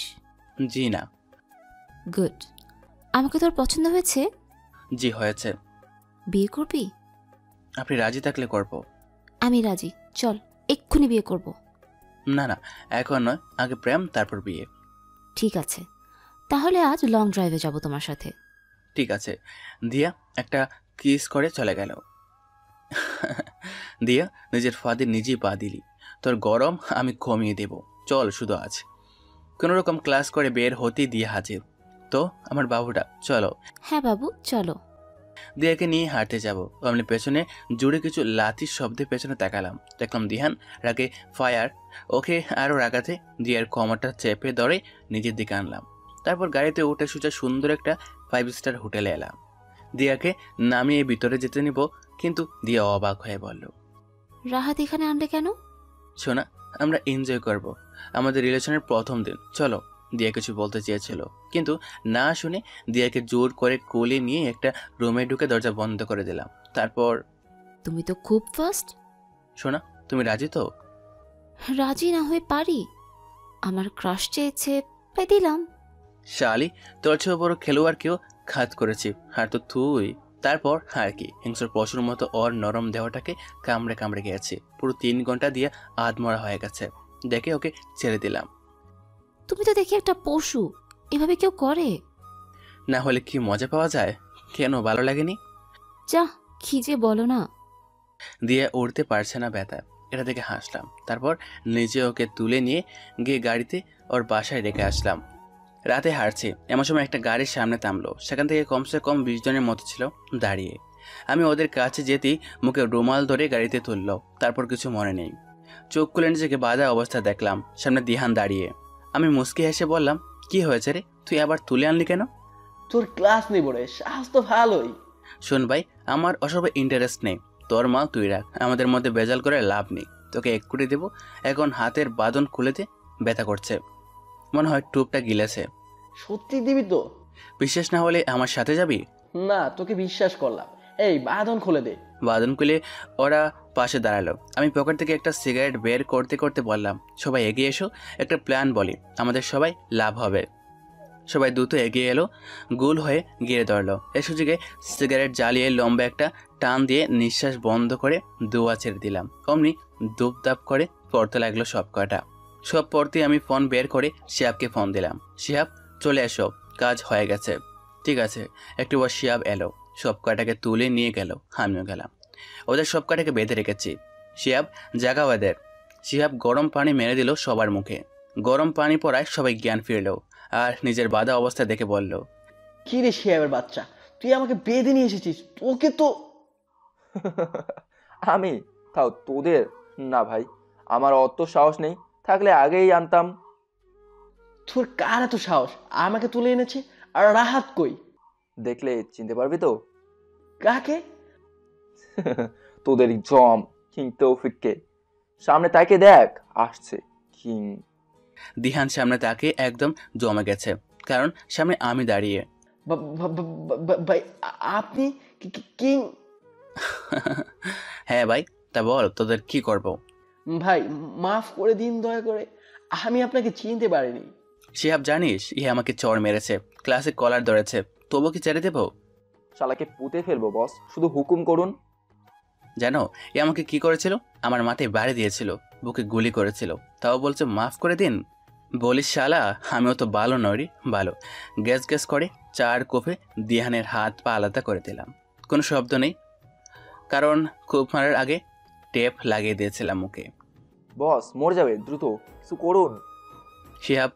জি না। গুড। আমাকে তোর পছন্দ হয়েছে? জি হয়েছে। বিয়ে করবি? আপনি রাজি থাকলে করব। আমি রাজি, চল এক্ষুনি বিয়ে করব। না না, এখন নয়, আগে প্রেম তারপর বিয়ে। ঠিক আছে, তাহলে আজ লং ড্রাইভে যাব তোমার সাথে। ঠিক আছে। দিয়া একটা কিস করে চলে গেল। দিয়া নিজের ফাঁদে নিজেই পা দিলি। তোর গরম আমি কমিয়ে দেব। চল শুধু আজ। কোনোরকম ক্লাস করে বের হতেই দিয়ে হাজির। তো আমার বাবুটা, চলো। হ্যাঁ বাবু চলো। দিয়াকে নিয়ে হাঁটতে যাব। আমি পেছনে জুড়ে কিছু লাথির শব্দে পেছনে তাকালাম, দেখলাম দিহান রাগে ফায়ার। ওকে আরও রাগাতে দিয়ার কমারটা চেপে ধরে নিজের দিকে আনলাম। তারপর গাড়িতে উঠে সোজা সুন্দর একটা 5 স্টার হোটেলে এলাম। দিয়াকে নামিয়ে ভিতরে যেতে নিব, কিন্তু দিয়া অবাক হয়ে বলল, রাহাত এখানে আনলে কেন? শোনা, আমরা এনজয় করব, আমাদের রিলেশনের প্রথম দিন, চলো। দিয়া কিছু বলতে চেয়েছিল, কিন্তু না শুনে দিয়াকে জোর করে কোলে নিয়ে একটা রুমে ঢুকে দরজা বন্ধ করে দিলাম। তারপর, তুমি তো খুব ফাস্ট। শোনা, তুমি রাজি তো? রাজি না হয়ে পারি? আমার ক্রাশ চেয়েছে, তাই দিলাম। শালি, তোর চেয়ে বড় খেলোয়াড়কেও ঘাত করেছি, আর তো তুই। তারপর আর কি, হিংস্র পশুর মতো ওর নরম দেহটাকে কামড়ে কামড়ে গিয়েছে। পুরো 3 ঘন্টা দিয়ে আধমরা হয়ে গেছে। দেখে ওকে ছেড়ে দিলাম। তুমি তো দেখি একটা পশু, এভাবে কেউ করে? না হলে কি মজা পাওয়া যায়? কেন ভালো লাগেনি? যা, কি যে বলো না। দিয়ে উড়তে পারছে না ব্যথা, এটা দেখে হাসলাম। তারপর নিজে ওকে তুলে নিয়ে গিয়ে গাড়িতে ওর বাসায় রেখে আসলাম। রাতে হাঁটছি, এমন সময় একটা গাড়ির সামনে থামলো। সেখান থেকে কমসে কম 20 জনের মতো ছিল দাঁড়িয়ে। আমি ওদের কাছে যেতেই মুখে রুমাল ধরে গাড়িতে তুললো। তারপর কিছু মনে নেই, চোখ খুলে নিজেকে বাঁধা অবস্থা দেখলাম, সামনে দিহান দাঁড়িয়ে। আমি মুচকি হেসে বললাম, কি হয়েছে রে, তুই আবার তুলে আনলি কেন? তোর ক্লাস নিব রে, সাহস তো ভালোই। শোন ভাই, আমার ওসবে ইন্টারেস্ট নেই। তোর মাল তুই রাখ, আমাদের মধ্যে বেজাল করে লাভ নেই। তোকে 1 কোটি দেবো, এখন হাতের বাঁধন খুলেতে ব্যথা করছে, মনে হয় টুপটা গিলেছে। সত্যি দিবি তো? বিশ্বাস না হলে আমার সাথে যাবি? না, তোকে বিশ্বাস করলাম। এই বাঁধন খুলে দে। বাঁধন খুলে ওরা পাশে দাঁড়ালো। আমি পকেট থেকে একটা সিগারেট বের করতে করতে বললাম, সবাই এগিয়ে এসো, একটা প্ল্যান বলি, আমাদের সবাই লাভ হবে। সবাই দ্রুত এগিয়ে এলো, গোল হয়ে গিয়ে ধরলো। এই সুযোগে সিগারেট জ্বালিয়ে লম্বা একটা টান দিয়ে নিঃশ্বাস বন্ধ করে দোয়া ছেড়ে দিলাম। অমনি দুপদাপ করে পড়তে লাগলো সব কয়টা। সব পড়তে আমি ফোন বের করে শিহাবকে ফোন দিলাম। শিহাব, চলে এসো, কাজ হয়ে গেছে। ঠিক আছে। একটু পর শিহাব এলো, সব কয়টাকে তুলে নিয়ে গেল, আমিও গেলাম। ওদের সব কয়টাকে বেঁধে রেখেছি। শিহাব, জাগা ওদের। শিহাব গরম পানি মেরে দিল সবার মুখে। গরম পানি পড়ায় সবাই জ্ঞান ফিরলো, আর নিজের বাধা অবস্থা দেখে বলল, কি রে শিয়াবের বাচ্চা, তুই আমাকে বেঁধে নিয়ে এসেছিস, তোকে তো। আমি তাও তোদের? না ভাই, আমার অত সাহস নেই, থাকলে আগেই আনতাম। তোর কার এত সাহস আমাকে তুলে এনেছে? আর রাহাত কই? দেখলে চিনতে পারবি তো? কাকে? তোদের জম কিং তৌফিককে। সামনে তাকে দেখ, আসছে কিং। দিহান সামনে তাকে একদম জমে গেছে, কারণ সামনে আমি দাঁড়িয়ে। ভাই আপনি কিং? হ্যাঁ ভাই, তা বল তোদের কি করব? ভাই মাফ করে দিন দয়া করে, আমি আপনাকে চিনতে পারিনি। শিহাব, জানিস ইহে আমাকে চড় মেরেছে, ক্লাসে কলার ধরেছে, তবু কি ছেড়ে দেবো? শালাকে পুঁতে ফেলবো বস, শুধু হুকুম করুন। জানো এ আমাকে কি করেছিল? আমার মাথায় বাড়ি দিয়েছিল, বুকে গুলি করেছিল, তাও বলছে মাফ করে দিন। বলিস শালা, আমিও তো ভালো নই, ভালো। গ্যাস গ্যাস করে 4 কোপে দিহানের হাত পা আলাদা করে দিলাম। কোনো শব্দ নেই, কারণ কোপ মারার আগে টেপ লাগিয়ে দিয়েছিলাম মুখে। বস মরে যাবে, দ্রুত কিছু করুন। শিহাব,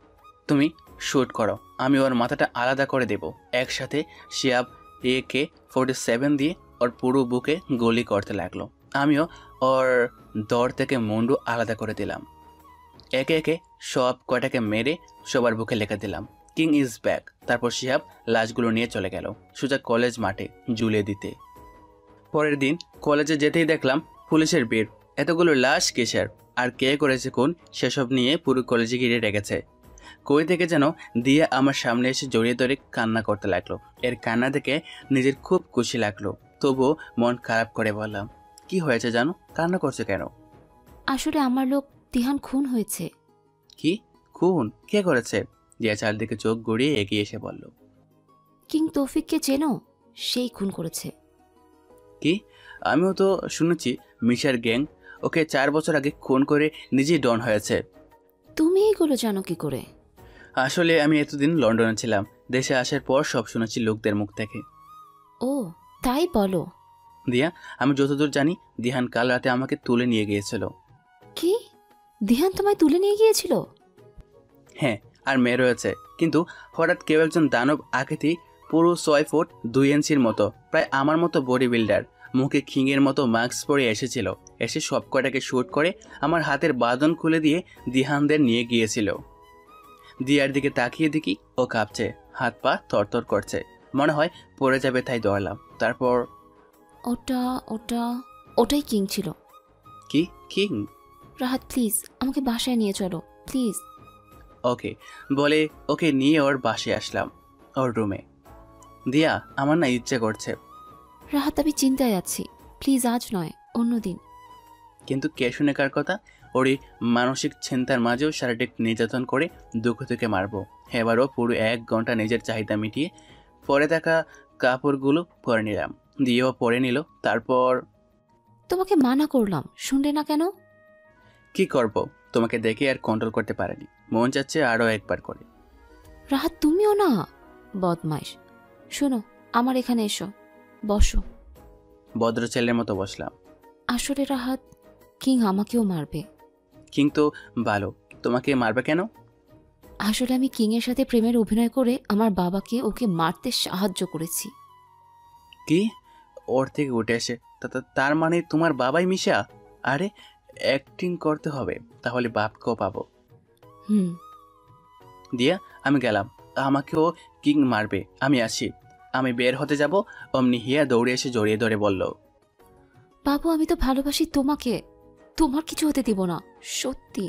তুমি শুট করো, আমি ওর মাথাটা আলাদা করে দেব। একসাথে শিহাব AK-47 দিয়ে ওর পুরো বুকে গুলি করতে লাগলো। আমিও ওর দর থেকে মুন্ডু আলাদা করে দিলাম। একে একে সব কয়টাকে মেরে সবার বুকে লেখা দিলাম, কিং ইজ ব্যাক। তারপর শিহাব লাশগুলো নিয়ে চলে গেল সোজা কলেজ মাঠে ঝুলিয়ে দিতে। পরের দিন কলেজে যেতেই দেখলাম পুলিশের ভিড়। এতগুলো লাশ কিসের, আর কে করেছে কোন, সেসব নিয়ে পুরো কলেজে ঘিরে রেখেছে। কই থেকে যেন দিয়ে আমার সামনে এসে জড়িয়ে ধরে কান্না করতে লাগলো। এর কান্না দেখে নিজের খুব খুশি লাগলো, তবুও মন খারাপ করে বললাম, কি হয়েছে জানো, কান্না করছে কেন? আসলে আমার লোক দিহান খুন হয়েছে। কি খুন? কে করেছে? দিয়া চারদিকে চোখ গড়িয়ে এগিয়ে এসে বলল, কিং তৌফিককে চেনো? সেই খুন করেছে। কি? আমিও তো শুনেছি মিশার গ্যাং ওকে 4 বছর আগে খুন করে নিজেই ডন হয়েছে। তুমি এইগুলো জানো কি করে? আসলে আমি এতদিন লন্ডনে ছিলাম, দেশে আসার পর সব শুনেছি লোকদের মুখ থেকে। ও তাই বলো। দিয়া, আমি যতদূর জানি দিহান কাল রাতে আমাকে তুলে নিয়ে গিয়েছিল। কি? দিহান তোমায় তুলে নিয়ে গিয়েছিল? হ্যাঁ, আর মেয়ে রয়েছে। কিন্তু হঠাৎ কেউ একজন দানব আকৃতি, পুরো 6 ফুট 2 ইঞ্চির মতো, প্রায় আমার মতো বডি বিল্ডার, মুখে খিঙের মতো মাস্ক পরে এসেছিল। এসে সব কয়টাকে শ্যুট করে আমার হাতের বাঁধন খুলে দিয়ে দিহানদের নিয়ে গিয়েছিল। দিয়ার দিকে তাকিয়ে দেখি ও কাঁপছে, হাত পা তরতর করছে, মনে হয় পড়ে যাবে, তাই দৌড়ালাম। তারপর ওটা ওটা ওটাই কিং ছিল। কি কিং? রাহাত প্লিজ আমাকে বাসায় নিয়ে চলো প্লিজ। ওকে বলে ওকে নিয়ে ওর বাসে আসলাম, ওর রুমে। দিয়া, আমার না ইচ্ছে করছে। রাহাত আমি চিন্তায় আছি, প্লিজ আজ নয় অন্য দিন। কিন্তু কে শুনে কার কথা? ওরই মানসিক চিন্তার মাঝেও শারীরিক নির্যাতন করে দুঃখ থেকে মারবো। এবারও পুরো 1 ঘন্টা নিজের চাহিদা মিটিয়ে পরে থাকা কাপড়গুলো পরে নিলাম, দিয়েও পরে নিল। তারপর তোমাকে মানা করলাম, শুনলে না কেন? কি করব, তোমাকে দেখে আর কন্ট্রোল করতে পারেনি, মন যাচ্ছে আরও একবার করে। রাহাত তুমিও না, বদমাইশ। শোনো, আমার এখানে এসো, বসো। ভদ্র ছেলের মতো বসলাম। আসলে রাহাত, কিং আমাকেও মারবে। কিন্তু ভালো, তোমাকে মারবে কেন? আসলে আমি কিংয়ের সাথে প্রেমের অভিনয় করে আমার বাবাকে ওকে মারতে সাহায্য করেছি। কি? ওর থেকে উঠে এসে তার মানে তোমার বাবাই মিশা? আরে অ্যাক্টিং করতে হবে, তাহলে বাপকেও পাবো। দিয়া, আমি গেলাম, আমাকেও কিং মারবে, আমি আসি। আমি বের হতে যাব, অমনি হিয়া দৌড়ে এসে জড়িয়ে ধরে বলল, বাবু আমি তো ভালোবাসি তোমাকে, তোমার কিছু হতে দিব না, সত্যি।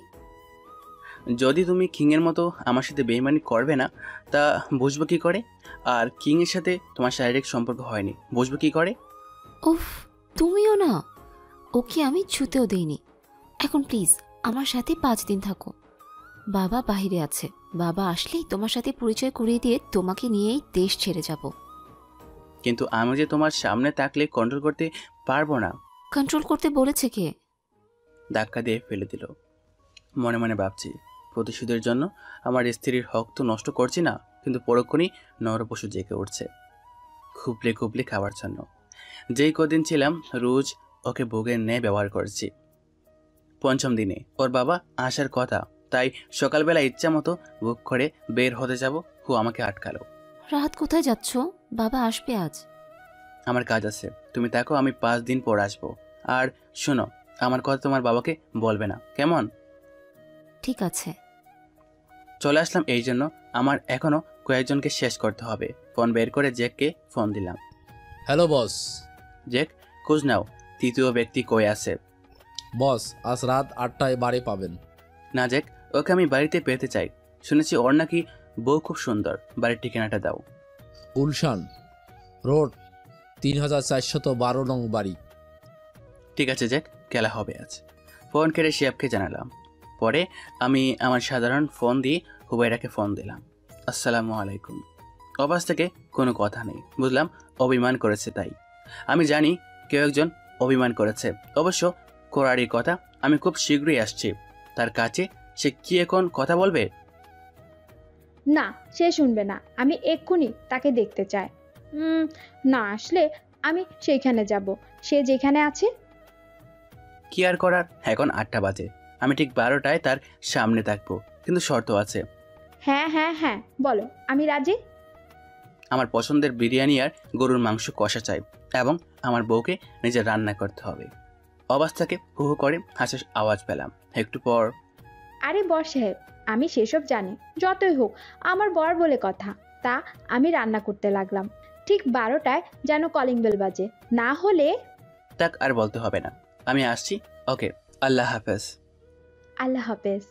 যদি তুমি কিংয়ের মতো আমার সাথে বেইমানি করবে না, তা বুঝবো কি করে? আর কিংয়ের সাথে তোমার শারীরিক সম্পর্ক হয়নি, বুঝবো কি করে? উফ, তুমিও না, ওকে আমি ছুতেও দেইনি। এখন প্লিজ আমার সাথে 5 দিন থাকো। বাবা বাহিরে আছে, বাবা আসলেই তোমার সাথে পরিচয় করিয়ে দিয়ে তোমাকে নিয়েই দেশ ছেড়ে যাব। কিন্তু আমি যে তোমার সামনে থাকলে কন্ট্রোল করতে পারবো না। কন্ট্রোল করতে বলেছে কে? ধাক্কা দিয়ে ফেলে দিল। মনে মনে ভাবছি, প্রতিশোধের জন্য আমার স্ত্রীর হক তো নষ্ট করছি না, কিন্তু পরক্ষণই নরপশু জেগে উঠছে খুবলে খুবলে খাওয়ার জন্য। যেই কদিন ছিলাম রোজ ওকে ভোগের ন্যায় ব্যবহার করছি। 5ম দিনে ওর বাবা আসার কথা, তাই সকালবেলা ইচ্ছা মতো বুক করে বের হতে যাব, ও আমাকে আটকালো। রাত কোথায় যাচ্ছ? বাবা আসবে আজ। আমার কাজ আছে, তুমি থাকো, আমি 5 দিন পর আসবো। আর শোনো, আমার কথা তোমার বাবাকে বলবে না, কেমন? ঠিক আছে। চলে আসলাম এই জন্য, আমার এখনো কয়েকজনকে শেষ করতে হবে। ফোন বের করে জ্যাককে ফোন দিলাম। Hello boss. জ্যাক, খোঁজ নাও, তৃতীয় ব্যক্তি কই আছে। বস, আজ রাত 8টায় বাড়ি পাবেন। না জ্যাক, ওকে আমি বাড়িতে পেতে চাই। শুনেছি ওর নাকি বউ খুব সুন্দর। বাড়ির ঠিকানাটা দাও। গুলশান রোড 3412 নং বাড়ি। ঠিক আছে জ্যাক, খেলা হবে আজ। ফোন কেটে শিয়াবকে জানালাম। পরে আমি আমার সাধারণ ফোন দিয়ে হুবাইরাকে ফোন দিলাম। আসসালামু আলাইকুম। অবাস থেকে কোনো কথা নেই, বুঝলাম অভিমান করেছে। তাই আমি জানি কেউ একজন অভিমান করেছে, অবশ্য করারই কথা। আমি খুব শীঘ্রই আসছি তার কাছে। সে কি এখন কথা বলবে? না, সে শুনবে না। আমি এক্ষুনি তাকে দেখতে চাই। না আসলে আমি সেইখানে যাব, সে যেখানে আছে। কি আর করার, এখন 8টা বাজে। আমি ঠিক 12টায় তার সামনে থাকবো, কিন্তু শর্ত আছে। হ্যাঁ হ্যাঁ হ্যাঁ, বলো, আমি রাজি। আমার পছন্দের বিরিয়ানি আর গরুর মাংস কষা চাই, এবং আমার বউকে নিজে রান্না করতে হবে। অবস্থাকে হু হু করে হাসির আওয়াজ পেলাম। একটু পর, আরে বর সাহেব, আমি সেসব জানি, যতই হোক আমার বর বলে কথা। তা আমি রান্না করতে লাগলাম। ঠিক 12টায় যেন কলিং বেল বাজে, না হলে। তাক আর বলতে হবে না, আমি আসছি। ওকে, আল্লাহ হাফেজ। আল্লাহ হাফেজ।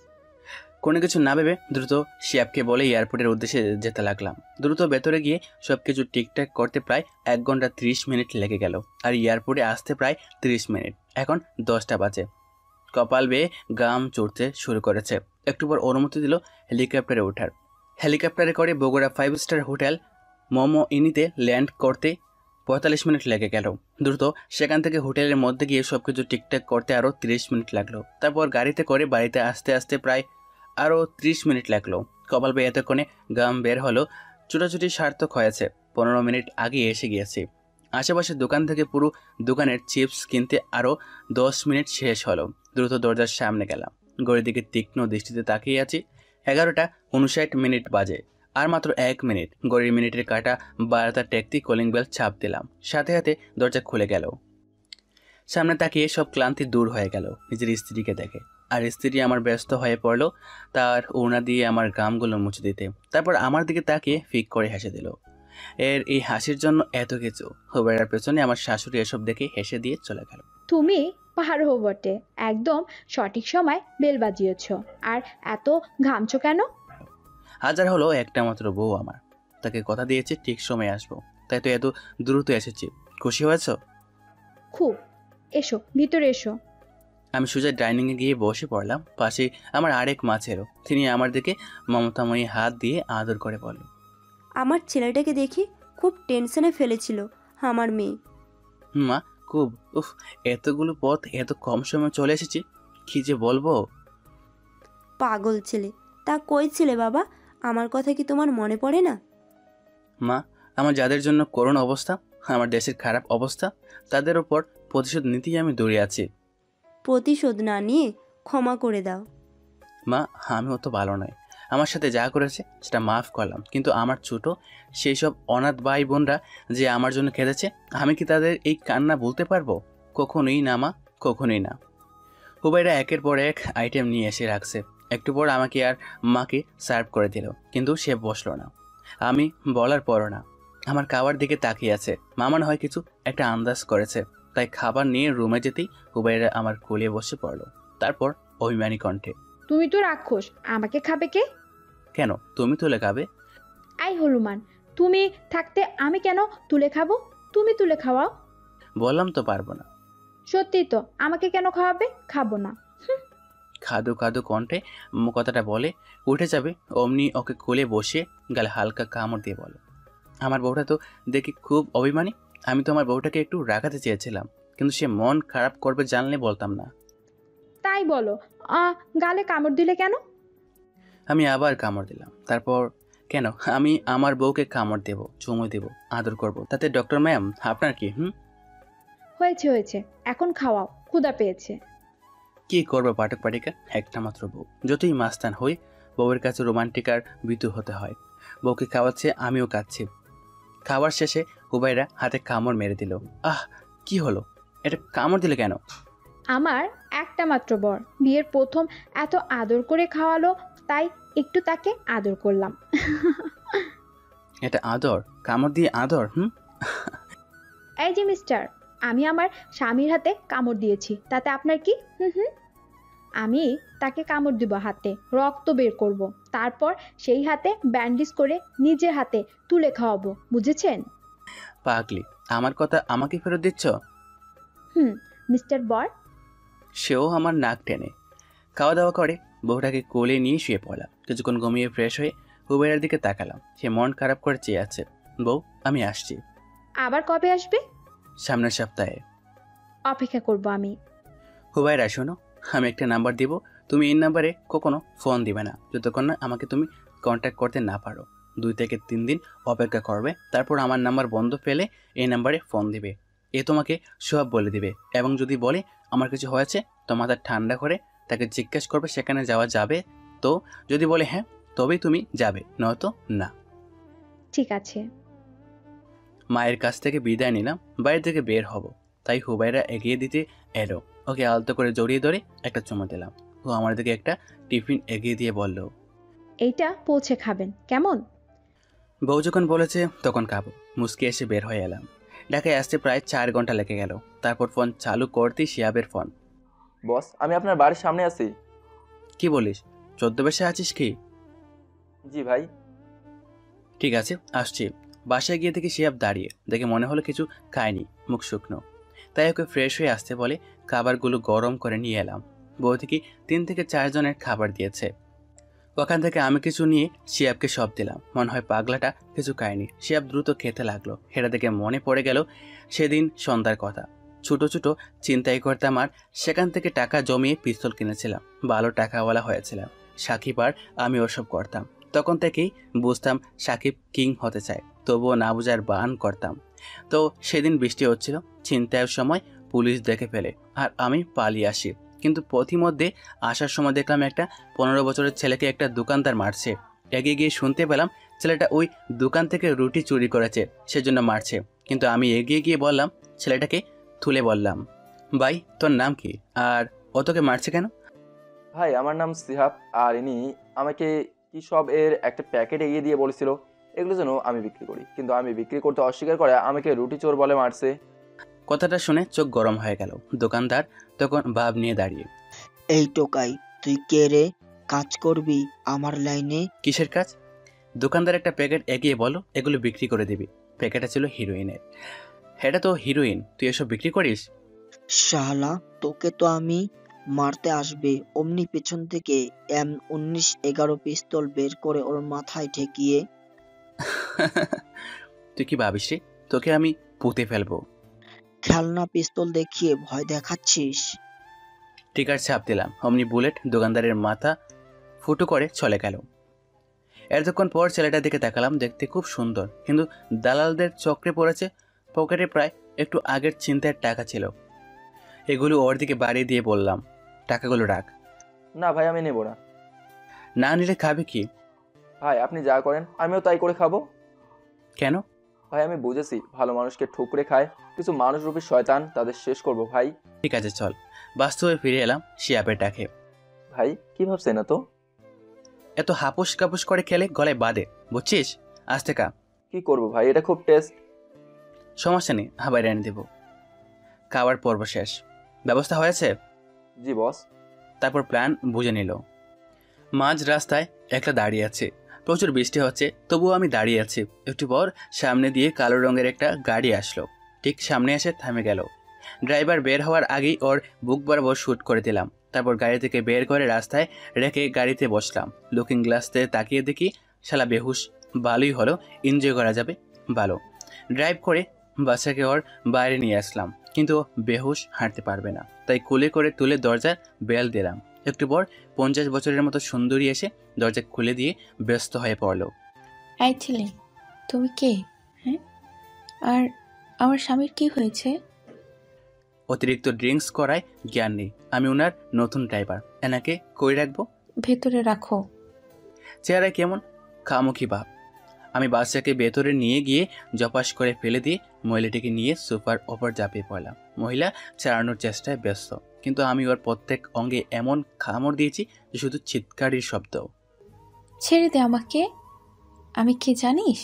কোনো কিছু না ভেবে দ্রুত শিয়াবকে বলে এয়ারপোর্টের উদ্দেশ্যে যেতে লাগলাম। দ্রুত ভেতরে গিয়ে সবকিছু ঠিকঠাক করতে প্রায় 1 ঘন্টা 30 মিনিট লেগে গেল, আর এয়ারপোর্টে আসতে প্রায় 30 মিনিট। এখন 10টা বাজে। কপাল বেয়ে গাম চড়তে শুরু করেছে। একটু পর অনুমতি দিল হেলিকপ্টারে ওঠার। হেলিকপ্টারে করে বগুড়া 5 স্টার হোটেল মোমো ইনিতে ল্যান্ড করতে 45 মিনিট লেগে গেল। দ্রুত সেখান থেকে হোটেলের মধ্যে গিয়ে সবকিছু ঠিকঠাক করতে আরও 30 মিনিট লাগলো। তারপর গাড়িতে করে বাড়িতে আসতে আসতে প্রায় আরও 30 মিনিট লাগলো। কপাল বেয়ে এতক্ষণে গাম বের হলো। ছুটাছুটি সার্থক হয়েছে। 15 মিনিট আগে এসে গিয়েছি। আশেপাশের দোকান থেকে পুরো দোকানের চিপস কিনতে আরও 10 মিনিট শেষ হলো। দ্রুত দরজার সামনে গেলাম। ঘড়ির দিকে তীক্ষ্ণ দৃষ্টিতে তাকিয়ে আছি। 11:59 বাজে। আর মাত্র 1 মিনিট। ঘড়ির মিনিটের কাঁটা বারোটা টেকতে কলিং বেল চাপ দিলাম। সাথে সাথে দরজা খুলে গেল। সামনে তাকিয়ে সব ক্লান্তি দূর হয়ে গেল নিজের স্ত্রীকে দেখে। আর স্ত্রী আমার ব্যস্ত হয়ে পড়ল তার ওড়না দিয়ে আমার গামগুলো মুছে দিতে। তারপর আমার দিকে তাকিয়ে ফিক করে হেসে দিল। এর এই হাসির জন্য এত কিছু। হুবাইরার পেছনে আমার শাশুড়ি এসব দেখে হেসে দিয়ে চলে গেল। তুমি পারো বটে, একদম সঠিক সময় বেল বাজিয়েছ। আর এত ঘামছো কেন? হাজার হলো একটা মাত্র বউ আমার, তাকে কথা দিয়েছি ঠিক সময় আসবো, তাই তো এত দ্রুত এসেছি। খুশি হয়েছ? খুব। এসো ভিতরে এসো। আমি সোজা ডাইনিংয়ে গিয়ে বসে পড়লাম। পাশে আমার আরেক মা ছিল। তিনি আমার দিকে মমতাময়ী হাত দিয়ে আদর করে বলল, আমার ছেলেটাকে দেখি খুব টেনশনে ফেলেছিল আমার মেয়ে। মা খুব। উফ, এতগুলো পথ এত কম সময় চলে এসেছি, কি যে বলবো। পাগল ছেলে। তা কই ছিলে বাবা? আমার কথা কি তোমার মনে পড়ে না? মা, আমার যাদের জন্য করুণ অবস্থা, আমার দেশের খারাপ অবস্থা, তাদের ওপর প্রতিশোধ নিতেই আমি দৌড়ে আছি। প্রতিশোধ না নিয়ে ক্ষমা করে দাও। মা, আমিও তো ভালো নয়। আমার সাথে যা করেছে সেটা মাফ করলাম, কিন্তু আমার ছোট সেই সব অনাথ ভাই বোনরা যে আমার জন্য কেঁদেছে, আমি কি তাদের এই কান্না বলতে পারবো? কখনোই না মা, কখনোই না। হুবাইরা একের পর এক আইটেম নিয়ে এসে রাখছে। একটু পর আমাকে আর মাকে সার্ভ করে দিল, কিন্তু সে বসলো না। আমি বলার পরও না, আমার খাবার দিকে তাকিয়ে আছে। মা মনে হয় কিছু একটা আন্দাজ করেছে, তাই খাবার নিয়ে রুমে যেতেই হুবাইরা আমার কোলে বসে পড়লো। তারপর অভিমানী কণ্ঠে, তুমি তো রাক্ষস, আমাকে খাবে কে? কেন, তুমি তুলে খাবে? আই হলুমান, তুমি থাকতে আমি কেন তুলে খাবো? তুমি তুলে খাওয়াও। বললাম তো পারবো না। সত্যি তো, আমাকে কেন খাওয়াবে? খাবো না। খাদু খাদু কণ্ঠে কথাটা বলে উঠে যাবে, অমনি ওকে কোলে বসে গালে হালকা কামড় দিয়ে বলো, আমার বউটা তো দেখি খুব অভিমানী। আমি তো আমার বউটাকে একটু রাখাতে চেয়েছিলাম, কিন্তু সে মন খারাপ করবে জানলে বলতাম না। তাই বলো, গালে কামড় দিলে কেন? আমি আবার কামড় দিলাম। তারপর কেন, আমি আমার বউকে কামড় দেব, চুমু দেব, আদর করব, তাতে ডক্টর ম্যাম আপনার কি? হয়েছে হয়েছে, এখন খাওয়াও, ক্ষুধা পেয়েছে। কি করবো পাঠক পাঠিকা, একটা মাত্র বউ। যতই মাস্তান হই, বউয়ের কাছে রোমান্টিক আর ভীতু হতে হয়। বউকে খাওয়াচ্ছে, আমিও খাচ্ছি। খাবার শেষে হুবাইরা হাতে কামড় মেরে দিল। আহ, কি হলো? এটা কামড় দিলে কেন? আমার একটা মাত্র বর, বিয়ের প্রথম এত আদর করে খাওয়ালো, তাই একটু তাকে আদর করলাম। এটা আদর? কামড় দিয়ে আদর? এই যে মিস্টার, আমি আমার স্বামীর হাতে কামড় দিয়েছি, তাতে আপনার কি? আমি তাকে কামড় দিব, হাতে রক্ত বের করব, তারপর সেই হাতে ব্যান্ডেজ করে নিজের হাতে তুলে খাওয়াবো, বুঝেছেন? পাগলি, আমার কথা আমাকে ফেরত দিচ্ছ? মিস্টার বর। সেও আমার নাক টেনে। খাওয়া দাওয়া করে বউটাকে কোলে নিয়ে শুয়ে পড়লাম। কিছুক্ষণ ঘুমিয়ে ফ্রেশ হয়ে হুবাইরার দিকে তাকালাম। সে মন খারাপ করে চেয়ে আছে। বউ, আমি আসছি। আবার কবে আসবে? সামনের সপ্তাহে। অপেক্ষা করব আমি। হুবাইরা শোনো, আমি একটা নাম্বার দিব, তুমি এই নাম্বারে কখনো ফোন দিবে না যতক্ষণ না আমাকে তুমি কন্ট্যাক্ট করতে না পারো। 2 থেকে 3 দিন অপেক্ষা করবে, তারপর আমার নাম্বার বন্ধ পেলে এই নাম্বারে ফোন দিবে। এ তোমাকে সব বলে দিবে, এবং যদি বলে আমার কিছু হয়েছে তো মাথা ঠান্ডা করে তাকে জিজ্ঞেস করবে সেখানে যাওয়া যাবে তো। যদি বলে হ্যাঁ, তবেই তুমি যাবে, নয়তো না। ঠিক আছে। মায়ের কাছ থেকে বিদায় নিলাম, বাইরে থেকে বের হব, তাই হুবাইরা এগিয়ে দিতে এলো। ওকে আলতো করে জড়িয়ে ধরে একটা চুমু দিলাম। ও আমার দিকে একটা টিফিন এগিয়ে দিয়ে বলল, এইটা পৌঁছে খাবেন, কেমন? বউ যখন বলেছে তখন খাবো। মুসকে এসে বের হয়ে এলাম। ঢাকায় আসতে প্রায় 4 ঘন্টা লেগে গেল। তারপর ফোন চালু করতেই শিয়াবের ফোন। বস, আমি আপনার বাড়ির সামনে আছি। কি বলিস, 14 বেশে আছিস কি? জি ভাই। ঠিক আছে, আসছি। বাসায় গিয়ে দেখি শিয়াব দাঁড়িয়ে। দেখে মনে হলো কিছু খায়নি, মুখ শুকনো। তাই ওকে ফ্রেশ হয়ে আসতে বলে খাবারগুলো গরম করে নিয়ে এলাম। বউ থেকে 3 থেকে 4 জনের খাবার দিয়েছে। ওখান থেকে আমি কিছু নিয়ে শিয়াবকে সব দিলাম। মনে হয় পাগলাটা কিছু খায়নি। শিয়াব দ্রুত খেতে লাগলো। সেটা দেখে মনে পড়ে গেল সেদিন সন্ধ্যার কথা। ছোট ছোট চিন্তাই করতাম, আর সেখান থেকে টাকা জমিয়ে পিস্তল কিনেছিলাম। ভালো টাকাওয়ালা হয়েছিলাম। সাকিব আর আমি ওসব করতাম। তখন থেকেই বুঝতাম সাকিব কিং হতে চায়। তবুও না বোঝার বান করতাম। তো সেদিন বৃষ্টি হচ্ছিল, ছিনতাইয়ের সময় পুলিশ দেখে ফেলে আর আমি পালিয়ে আসি। কিন্তু পথিমধ্যে আসার সময় দেখলাম একটা 15 বছরের ছেলেকে একটা দোকানদার মারছে। এগিয়ে গিয়ে শুনতে পেলাম ছেলেটা ওই দোকান থেকে রুটি চুরি করেছে, সেজন্য মারছে। কিন্তু আমি এগিয়ে গিয়ে বললাম, ছেলেটাকে তুলে বললাম, ভাই তোর নাম কি আর ও তোকে মারছে কেন? ভাই আমার নাম সিহাব, আর ইনি আমাকে কি সব এর একটা প্যাকেট এগিয়ে দিয়ে বলেছিল এগুলো যেন আমি বিক্রি করি, কিন্তু আমি বিক্রি করতে অস্বীকার করে আমাকে রুটি চোর বলে মারছে। কথাটা শুনে চোখ গরম হয়ে গেল। দোকানদার তখন ভাব নিয়ে দাঁড়িয়ে, এই টোকাই, তুই কে রে? কাজ করবি আমার লাইনে? কিসের কাজ? দোকানদার একটা প্যাকেট এগিয়ে বলো, এগুলো বিক্রি করে দিবি। প্যাকেটটা ছিল হিরোইনের। এটা তো হিরোইন, তুই এসব বিক্রি করিস? শালা, তোকে তো আমি মারতে আসবে অমনি পেছন থেকে M1911 পিস্তল বের করে ওর মাথায় ঠেকিয়ে। তুই কি ভাবিস রে, তোকে আমি পুঁতে ফেলবো? খেলনা পিস্তল দেখিয়ে ভয় দেখাচ্ছিস? টিকার ছাপ দিলাম, অমনি বুলেট দোকানদারের মাথা ফুটো করে চলে গেল। এতক্ষণ পর ছেলেটার দিকে তাকালাম, দেখতে খুব সুন্দর, কিন্তু দালালদের চক্রে পড়েছে। পকেটে প্রায় একটু আগের ছিনতাইয়ের টাকা ছিল। এগুলো ওর দিকে বাড়িয়ে দিয়ে বললাম, টাকাগুলো রাখ। না ভাই, আমি নেব না। না নিলে খাবে কি? ভাই আপনি যা করেন আমিও তাই করে খাবো। কেন? ভাই আমি বুঝেছি, ভালো মানুষকে ঠুকরে খায় কিছু মানুষরূপী শয়তান, তাদের শেষ করব ভাই। ঠিক আছে চল। বাস্তবে ফিরে এলাম শিয়াপের ডাকে। ভাই কি ভাবছেন না তো? এত হাপুস কাপুস করে খেলে গলায় বাঁধে, বুঝছিস? আজ থেকে কি করব ভাই, এটা খুব টেস্ট। সমস্যা নেই, আবার এনে দেবো। খাওয়ার পর্ব শেষ। ব্যবস্থা হয়েছে? জি বস। তারপর প্ল্যান বুঝে নিল। মাঝ রাস্তায় একটা দাঁড়িয়ে আছে, প্রচুর বৃষ্টি হচ্ছে, তবুও আমি দাঁড়িয়ে আছি। একটু পর সামনে দিয়ে কালো রঙের একটা গাড়ি আসলো, ঠিক সামনে এসে থামে গেল। ড্রাইভার বের হওয়ার আগেই ওর বুক বরাবর শ্যুট করে দিলাম। তারপর গাড়ি থেকে বের করে রাস্তায় রেখে গাড়িতে বসলাম। লুকিং গ্লাসতে তাকিয়ে দেখি শালা বেহুশ। ভালোই হলো, এনজয় করা যাবে। ভালো ড্রাইভ করে বাচ্চাকে ওর বাইরে নিয়ে আসলাম, কিন্তু বেহুশ হাঁটতে পারবে না, তাই কুলে করে তুলে দরজার বেল দিলাম। একটু পর 50 বছরের মতো সুন্দরী এসে দরজা খুলে দিয়ে ব্যস্ত হয়ে পড়ল। এই ছেলে, তুমি কে? হ্যাঁ, আর আমার স্বামীর কি হয়েছে? অতিরিক্ত ড্রিঙ্কস করায় জ্ঞান নেই। আমি ওনার নতুন ড্রাইভার, এনাকে কই রাখবো? ভেতরে রাখো। চেহারায় কেমন খামুখী ভাব। আমি বাচ্চাকে ভেতরে নিয়ে গিয়ে জপাস করে ফেলে দিয়ে মহিলাটিকে নিয়ে সোফার ওপর ঝাঁপিয়ে পড়লাম। মহিলা চালানোর চেষ্টায় ব্যস্ত, কিন্তু আমি ওর প্রত্যেক অঙ্গে এমন খামড় দিয়েছি যে শুধু চিৎকারের শব্দ। ছেড়ে দে আমাকে। আমি কে জানিস?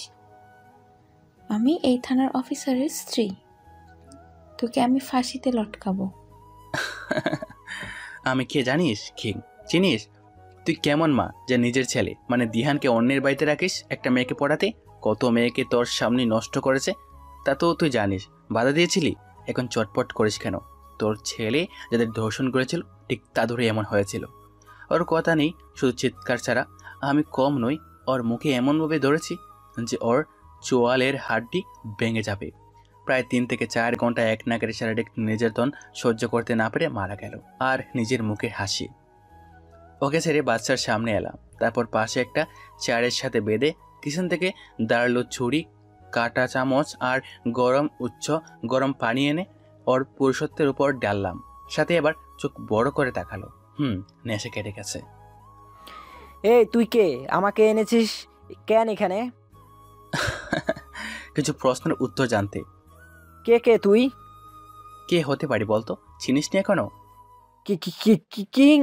আমি এই থানার অফিসারের স্ত্রী। তোকে আমি ফাঁসিতে লটকাবো। আমি কে জানিস? কিং চিনিস? তুই কেমন মা যে নিজের ছেলে মানে দিহানকে অন্যের বাড়িতে রাখিস একটা মেয়েকে পড়াতে? কত মেয়েকে তোর সামনে নষ্ট করেছে, তা তো তুই জানিস। বাধা দিয়েছিলি, এখন চটপট করিস কেন? তোর ছেলে যাদের ধর্ষণ করেছিল ঠিক তা ধরে এমন হয়েছিল। ওর কথা নেই, শুধু চিৎকার ছাড়া। আমি কম নই, ওর মুখে এমনভাবে ধরেছি যে ওর চোয়ালের হাড্ডি ভেঙে যাবে। প্রায় 3 থেকে 4 ঘন্টা এক নাকের শারীরিক নির্যাতন সহ্য করতে না পেরে মারা গেল। আর নিজের মুখে হাসি। ওকে ছেড়ে বাচ্চার সামনে এলাম। তারপর পাশে একটা চেয়ারের সাথে বেঁধে কিচেন থেকে দাঁড়ালো ছুরি, কাটা চামচ আর গরম পানি এনে ওর পুরুষত্বের উপর ডাললাম। সাথে আবার চোখ বড় করে তাকালো। নেশে কেটে গেছে। এই তুই কে? আমাকে এনেছিস কেন এখানে? কিছু প্রশ্নের উত্তর জানতে। কে কে তুই? কে হতে পারি বলতো? চিনিস নি এখনো? কিং।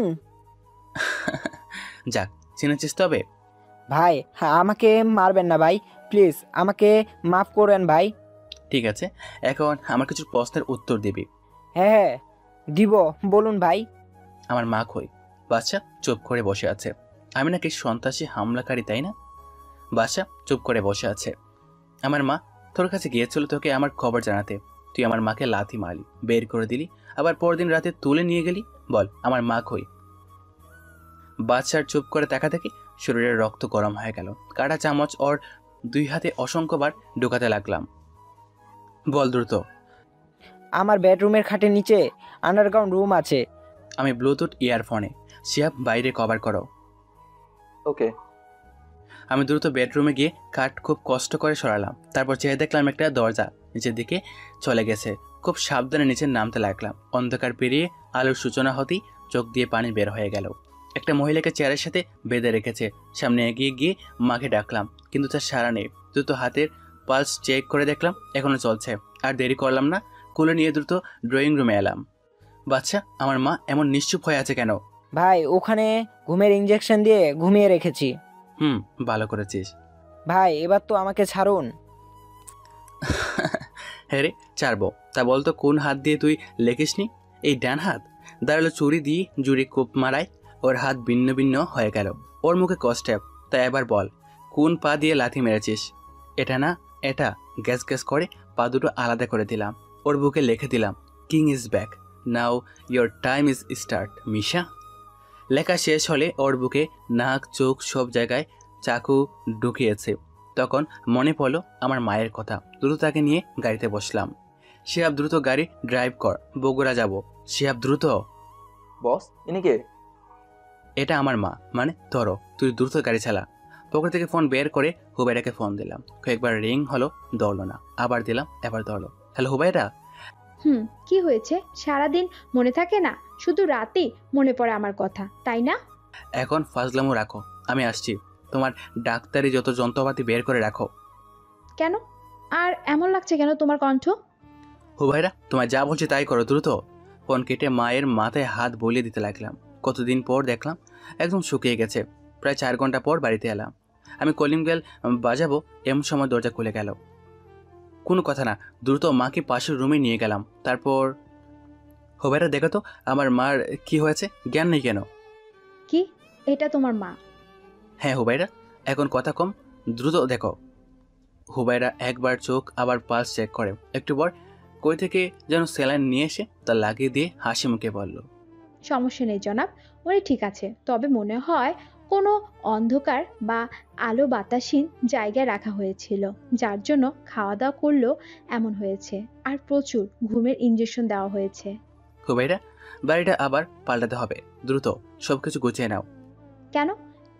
যাক, চিনেছিস তবে। ভাই আমাকে মারবেন না ভাই, প্লিজ আমাকে মাফ করেন ভাই। ঠিক আছে, এখন আমার কিছু প্রশ্নের উত্তর দিবি। হ্যাঁ দিব, বলুন ভাই। আমার মা কই? বাচ্চা চুপ করে বসে আছে। আমি নাকি সন্ত্রাসী হামলাকারী, তাই না? বাচ্চা চুপ করে বসে আছে। আমার মা তোর কাছে গিয়েছিল তোকে আমার খবর জানাতে। তুই আমার মাকে লাথি মারলি, বের করে দিলি, আবার পরদিন রাতে তুলে নিয়ে গেলি। বল আমার মা কই? বাচ্চার চুপ করে তাকা থেকে শরীরের রক্ত গরম হয়ে গেল। কাটা চামচ ওর 2 হাতে অসংখ্যবার ঢোকাতে লাগলাম। বল দ্রুত। আমার বেডরুমের খাটের নিচে আন্ডারগ্রাউন্ড রুম আছে। আমি ব্লুটুথ ইয়ারফোনে। শিয়াব বাইরে কভার করো। ওকে। আমি দ্রুত বেডরুমে গিয়ে খাট খুব কষ্ট করে সরালাম। তারপর চেয়ে দেখলাম একটা দরজা নিচের দিকে চলে গেছে। খুব সাবধানে নিচে নামতে লাগলাম। অন্ধকার পেরিয়ে আলোর সূচনা হতেই চোখ দিয়ে পানি বের হয়ে গেল। একটা মহিলাকে চেয়ারের সাথে বেঁধে রেখেছে। সামনে এগিয়ে গিয়ে মাকে ডাকলাম, কিন্তু তার সাড়া নেই। দ্রুত হাতের পালস চেক করে দেখলাম এখনো চলছে। আর দেরি করলাম না, কোলে নিয়ে দ্রুত ড্রয়িং রুমে এলাম। বাচ্চা, আমার মা এমন নিশ্চুপ হয়ে আছে কেন? ভাই, ওখানে ঘুমের ইঞ্জেকশন দিয়ে ঘুমিয়ে রেখেছি। ভালো করেছিস ভাই, এবার তো আমাকে ছাড়ুন। হ্যাঁ রে, ছাড়বো। তা বলতো কোন হাত দিয়ে তুই লেখিসনি? এই ডান হাত। দাঁড়ালো চুরি দিয়ে জুড়ি কোপ মারায় ওর হাত ভিন্ন ভিন্ন হয়ে গেল। ওর মুখে কষ্টে। তাই এবার বল, কোন পা দিয়ে লাথি মেরেছিস? এটা না, এটা। গ্যাস গ্যাস করে পা দুটো আলাদা করে দিলাম। ওর বুকে লিখে দিলাম, king is back, now your time is start Misha. লেখা শেষ হলে ওর বুকে নাক চোখ সব জায়গায় চাকু ঢুকিয়েছে। তখন মনে পড়লো আমার মায়ের কথা। দ্রুত তাকে নিয়ে গাড়িতে বসলাম। শিহাব, দ্রুত গাড়ি ড্রাইভ কর, বগুড়া যাব। শিহাব, দ্রুত। বস, ইনি কে? এটা আমার মা, মানে ধরো। তুই দ্রুত গাড়ি চালা। পকেট থেকে ফোন বের করে হুবাইরাকে ফোন দিলাম। কয়েকবার রিং হলো, ধরলো না। আবার দিলাম, এবার ধরলো। হ্যালো হুবাইরা। কি হয়েছে? সারাদিন মনে থাকে না, শুধু রাতেই মনে পড়ে আমার কথা, তাই না? এখন ফাজলামো রাখো, আমি আসছি। তোমার ডাক্তারি যত যন্ত্রপাতি বের করে রাখো। কেন? আর এমন লাগছে কেন তোমার কণ্ঠ? হুবাইরা, তোমার যা বলছি তাই করো, দ্রুত। ফোন কেটে মায়ের মাথায় হাত বলিয়ে দিতে লাগলাম। কতদিন পর দেখলাম একদম শুকিয়ে গেছে। প্রায় 4 ঘন্টা পর বাড়িতে এলাম। আমি কলিং বেল বাজাবো, এমন সময় দরজা খুলে গেল। কোনো কথা না, দ্রুত মাকে পাশের রুমে নিয়ে গেলাম। তারপর, হুবাইরা দেখো তো আমার মার কি হয়েছে, জ্ঞান নেই কেন? কি? এটা তোমার মা? হ্যাঁ হুবাইরা, এখন কথা কম, দ্রুত দেখো। হুবাইরা একবার চোখ আবার পালস চেক করে। একটু পর কই থেকে যেন স্যালাইন নিয়ে এসে তা লাগিয়ে দিয়ে হাসি মুখে বলল, সমস্যা নেই জনাব, উনি ঠিক আছে। তবে মনে হয় কোনো অন্ধকার বা আলো বাতাসহীন জায়গায় রাখা হয়েছিল, যার জন্য খাওয়া দাওয়া করলেও এমন হয়েছে। আর প্রচুর ঘুমের ইনজেকশন দেওয়া হয়েছে। হুবাইরা, বাড়িটা আবার পাল্টাতে হবে, দ্রুত সবকিছু গুছিয়ে নাও। কেন?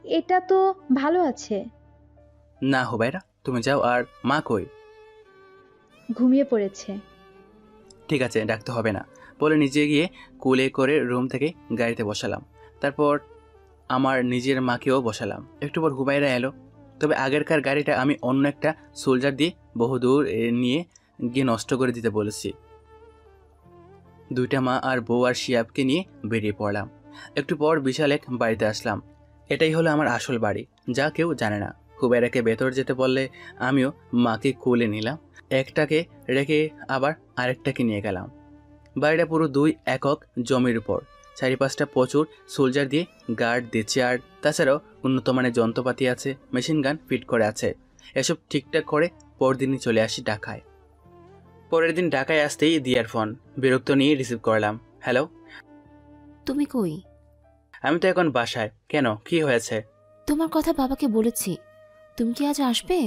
এটা তো ভালো আছে। না হুবাইরা, তুমি যাও। আর মা কই? ঘুমিয়ে পড়েছে। ঠিক আছে, ডাকতে হবে না বলে নিজে গিয়ে কুলে করে রুম থেকে গাড়িতে বসালাম। তারপর আমার নিজের মাকেও বসালাম। একটু পর হুবাইরা এলো। তবে আগেরকার গাড়িটা আমি অন্য একটা সোলজার দিয়ে বহুদূর নিয়ে গিয়ে নষ্ট করে দিতে বলেছি। 2টা মা আর বউ আর শিয়াবকে নিয়ে বেরিয়ে পড়লাম। একটু পর বিশাল এক বাড়িতে আসলাম। এটাই হলো আমার আসল বাড়ি, যা কেউ জানে না। হুবাইরাকে ভেতর যেতে বললে আমিও মাকে কোলে নিলাম। একটাকে রেখে আবার আরেকটাকে নিয়ে গেলাম। বাড়িটা পুরো 2 একক জমির উপর। চারিপাশটা প্রচুর সোলজার দিয়ে গার্ড দিচ্ছে। আর তাছাড়াও উন্নত মানের যন্ত্রপাতি আছে, মেশিন গান ফিট করে আছে। এসব ঠিকঠাক করে পরদিনই চলে আসি ঢাকায়। পরের দিন ঢাকায় আসতেই দিয়ার ফোন। বিরক্ত নিয়ে রিসিভ করলাম। হ্যালো। তুমি কই? আমি তো এখন বাসায়। কেন, কি হয়েছে? তোমার কথা বাবাকে বলেছি। তুমি কি আজ আসবে?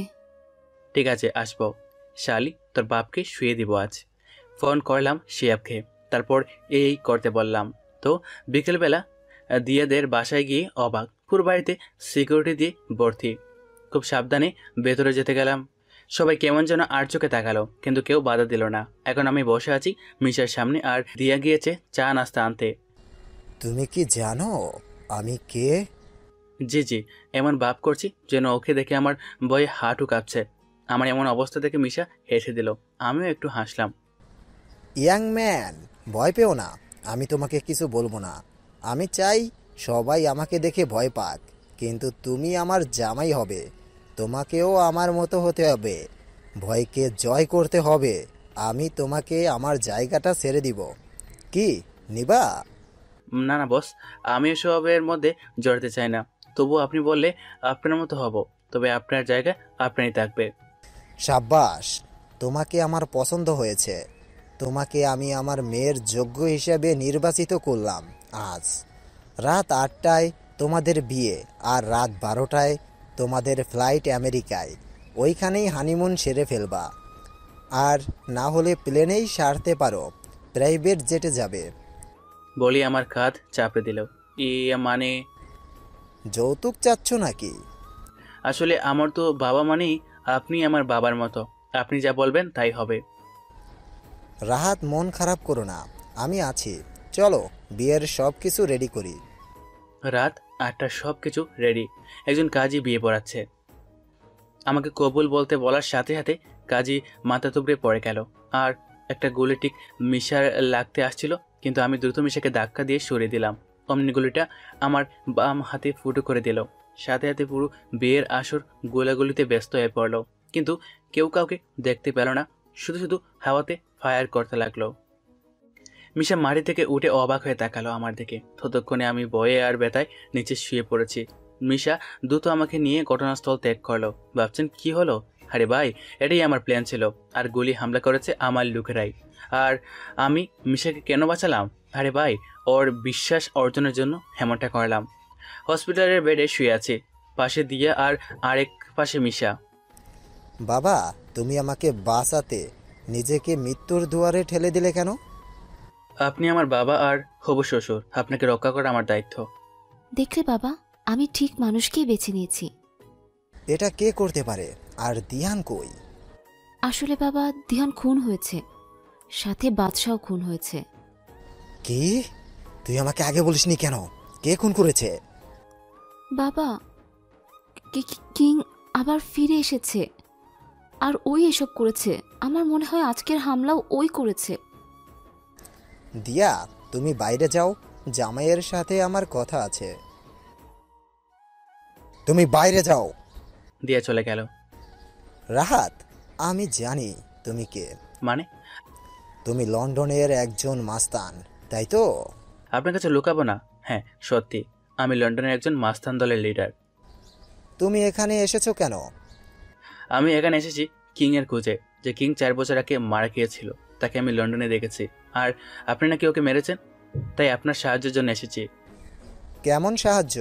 ঠিক আছে, আসবো। শালি, তোর বাপকে শুয়ে দিব আজ। ফোন করলাম শিয়াবকে। তারপর এই করতে বললাম। তো বিকেলবেলা দিয়াদের বাসায় গিয়ে অবাক, পুরো বাড়িতে সিকিউরিটি দিয়ে ভর্তি। খুব সাবধানে ভেতরে যেতে গেলাম। সবাই কেমন যেন আর চোখে তাকালো, কিন্তু কেউ বাধা দিল না। এখন আমি বসে আছি মিশার সামনে, আর দিয়া গিয়েছে চা নাস্তা আনতে। তুমি কি জানো আমি কে? জি জি, এমন ভাব করছি যেন ওকে দেখে আমার ভয়ে হাঁটু কাঁপছে। আমার এমন অবস্থা দেখে মিশা হেসে দিল। আমিও একটু হাসলাম। ইয়াং ম্যান, ভয় পেও না, আমি তোমাকে কিছু বলবো না। আমি চাই সবাই আমাকে দেখে ভয় পাক, কিন্তু তুমি আমার জামাই হবে। তোমাকেও আমার মতো হতে হবে, ভয়কে জয় করতে হবে। আমি তোমাকে আমার জায়গাটা ছেড়ে দিব, কি নিবা? না না বস, আমি এসবের মধ্যে জড়াতে চাই না। তবু আপনি বললে আপনার মতো হব, তবে আপনার জায়গা আপনারই থাকবে। সাব্বাস, তোমাকে আমার পছন্দ হয়েছে। তোমাকে আমি আমার মেয়ের যোগ্য হিসাবে নির্বাচিত করলাম। আজ রাত 8টায় তোমাদের বিয়ে, আর রাত 12টায় তোমাদের ফ্লাইট আমেরিকায়। ওইখানেই হানিমুন সেরে ফেলবা, আর না হলে প্লেনেই সারতে পারো, প্রাইভেট জেটে যাবে। বলি আমার কাঁধ চাপড়ে দিল। মানে? যৌতুক চাচ্ছ নাকি? আসলে আমার তো বাবা মানেই আপনি আমার বাবার মতো, আপনি যা বলবেন তাই হবে। রাহাত, মন খারাপ করো না, আমি আছি। চলো বিয়ের সব কিছু রেডি করি। রাত 8টা, সব কিছু রেডি। একজন কাজী বিয়ে পড়াচ্ছে। আমাকে কবুল বলতে বলার সাথে সাথে কাজী মাথা তুবড়ে পড়ে গেল, আর একটা গুলি ঠিক মিশার লাগতে আসছিল, কিন্তু আমি দ্রুত মিশাকে ধাক্কা দিয়ে সরিয়ে দিলাম। অমনি গুলিটা আমার বাম হাতে ফুটো করে দিল। সাথে সাথে পুরো বিয়ের আসর গোলাগুলিতে ব্যস্ত হয়ে পড়ল, কিন্তু কেউ কাউকে দেখতে পেল না, শুধু শুধু হাওয়াতে ফায়ার করতে লাগলো। মিশা মাটি থেকে উঠে অবাক হয়ে তাকালো আমার দিকে। ততক্ষণে আমি ভয়ে আর ব্যথায় নিচে শুয়ে পড়েছি। মিশা দ্রুত আমাকে নিয়ে ঘটনাস্থল ত্যাগ করলো। ভাবছেন কি হলো? আরে ভাই, এটাই আমার প্ল্যান ছিল, আর গুলি হামলা করেছে আমার লোকেরাই। আর আমি মিশাকে কেন বাঁচালাম? আরে ভাই, ওর বিশ্বাস অর্জনের জন্য এমনটা করলাম। হসপিটালের বেডে শুয়ে আছি, পাশে দিয়া আর আরেক পাশে মিশা। বাবা, তুমি আমাকে বাঁচাতে নিজেকে মৃত্যুর দুয়ারে ঠেলে দিলে কেন? আপনি আমার বাবা আর হবু শ্বশুর, আপনাকে রক্ষা করা আমার দায়িত্ব। দেখলে বাবা, আমি ঠিক মানুষকেই বেছে নিয়েছি। এটা কে করতে পারে? আর দিহান কই? আসলে বাবা, দিহান খুন হয়েছে, সাথে বাদশাও খুন হয়েছে। কি? তুই আমাকে আগে বলিসনি কেন? কে খুন করেছে? বাবা, কিং আবার ফিরে এসেছে, আর ওই এসব করেছে। আমার মনে হয় আজকের হামলাও ওই করেছে। দিয়া, তুমি বাইরে যাও, জামাইয়ের সাথে আমার কথা আছে। তুমি বাইরে যাও। দিয়া চলে গেল। রাহাত, আমি জানি তুমি কে। মানে? তুমি লন্ডনের একজন মাস্তান, তাই তো? আপনার কাছে লুকাবো না। হ্যাঁ, সত্যি, আমি লন্ডনের একজন মাস্তান দলের লিডার। তুমি এখানে এসেছো কেন? আমি এখানে এসেছি কিং এর খোঁজে। যে কিং 4 বছর আগে মারা গিয়েছিল, তাকে আমি লন্ডনে দেখেছি। আর আপনি নাকি ওকে মেরেছেন, তাই আপনার সাহায্যের জন্য এসেছি। কেমন সাহায্য?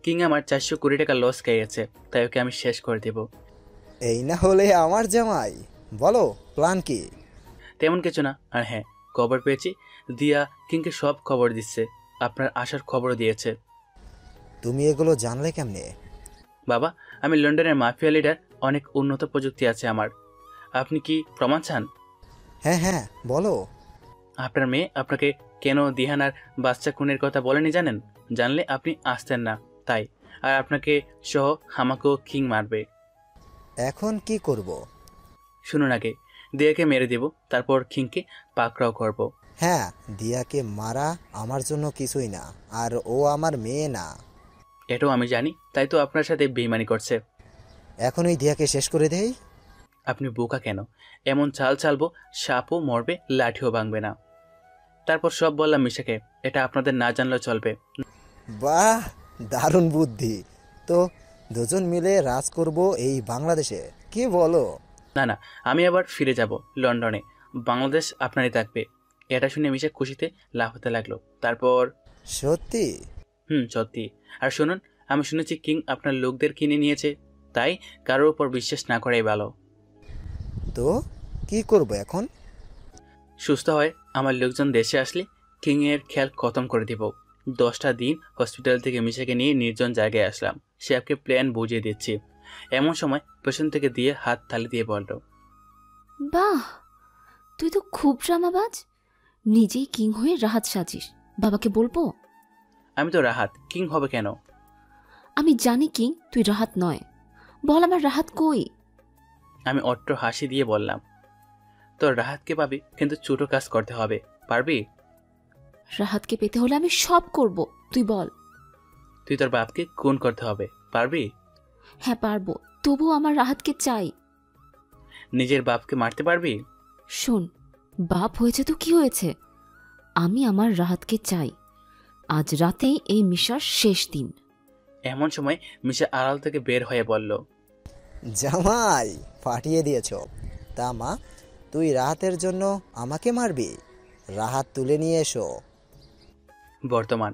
কিং আমার 400 কোটি টাকা লস খেয়েছে, তাই ওকে আমি শেষ করে দেব। এই না হলে আমার জামাই। বলো, প্ল্যান কি? তেমন কিছু না। আর হ্যাঁ, খবর পেয়েছি দিয়া কিংকে সব খবর দিচ্ছে, আপনার আসার খবরও দিয়েছে। তুমি এগুলো জানলে কেমনে? বাবা, আমি লন্ডনের মাফিয়া লিডার, অনেক উন্নত প্রযুক্তি আছে আমার। আপনি কি প্রমাণ চান? হ্যাঁ হ্যাঁ, বলো। আপনার মেয়ে আপনাকে কেন দিহানার বাচ্চা খুনের কথা বলেনি জানেন? জানলে আপনি আসতেন না, তাই। আর আপনাকে সহ আমাকেও কিং মারবে। এখন কি করব? শুনুন, আগে দিয়াকে মেরে দেব, তারপর কিংকে পাকড়াও করব। হ্যাঁ, দিয়াকে মারা আমার জন্য কিছুই না, আর ও আমার মেয়ে না। এটাও আমি জানি, তাই তো আপনার সাথে বেইমানি করছে। এখন ওই দিয়াকে শেষ করে দেই। আপনি বোকা কেন? এমন চাল চালবো, সাপও মরবে, লাঠিও ভাঙবে না। তারপর সব বললাম মিশাকে, এটা আপনাদের না জানলেও চলবে। বাহ, দারুণ বুদ্ধি। তো দুজন মিলে রাজ করব এই বাংলাদেশে, কি বলো? না না, আমি আবার ফিরে যাব লন্ডনে, বাংলাদেশ আপনারই থাকবে। এটা শুনে মিশা খুশিতে লাফাতে লাগলো। তারপর, সত্যি? সত্যি। আর শুনুন, আমি শুনেছি কিং আপনার লোকদের কিনে নিয়েছে, তাই কারোর উপর বিশ্বাস না করাই ভালো। তো কি করব এখন? সুস্থ হয় আমার লোকজন দেশে আসলে কিং এর খেয়াল খতম করে দিব। 10টা দিন হসপিটাল থেকে মিশাকে নিয়ে নির্জন জায়গায় আসলাম। সে আপকে প্ল্যান বুঝিয়ে দিচ্ছি। এমন সময় পেছন থেকে দিয়ে হাত তালি দিয়ে বলল, বাহ, তুই তো খুব ড্রামাবাজ। নিজেই কিং হয়ে রাহাত সাজিস। বাবাকে বলবো? আমি তো রাহাত, কিং হবে কেন? আমি জানি কিং, তুই রাহাত নয়। বল আমার রাহাত কই? আমি অট্ট হাসি দিয়ে বললাম, তোর রাহাতকে পাবি, কিন্তু ছোট কাজ করতে হবে। পারবি? রাহাতকে পেতে হলে আমি সব করব, তুই বল। তুই তোর বাপকে খুন করতে হবে, পারবি? হ্যাঁ পারবো, তবুও আমার রাহাতকে চাই। নিজের বাপকে মারতে পারবি? শোন, বাপ হয়েছে তো কি হয়েছে, আমি আমার রাহাতকে চাই। আজ রাতেই এই মিশার শেষ দিন। এমন সময় মিশা আড়াল থেকে বের হয়ে বলল, জামাই, ফাটিয়ে দিয়েছ। তা মা, তুই রাহাতের জন্য আমাকে মারবি? রাহাত তুলে নিয়ে এসো। বর্তমান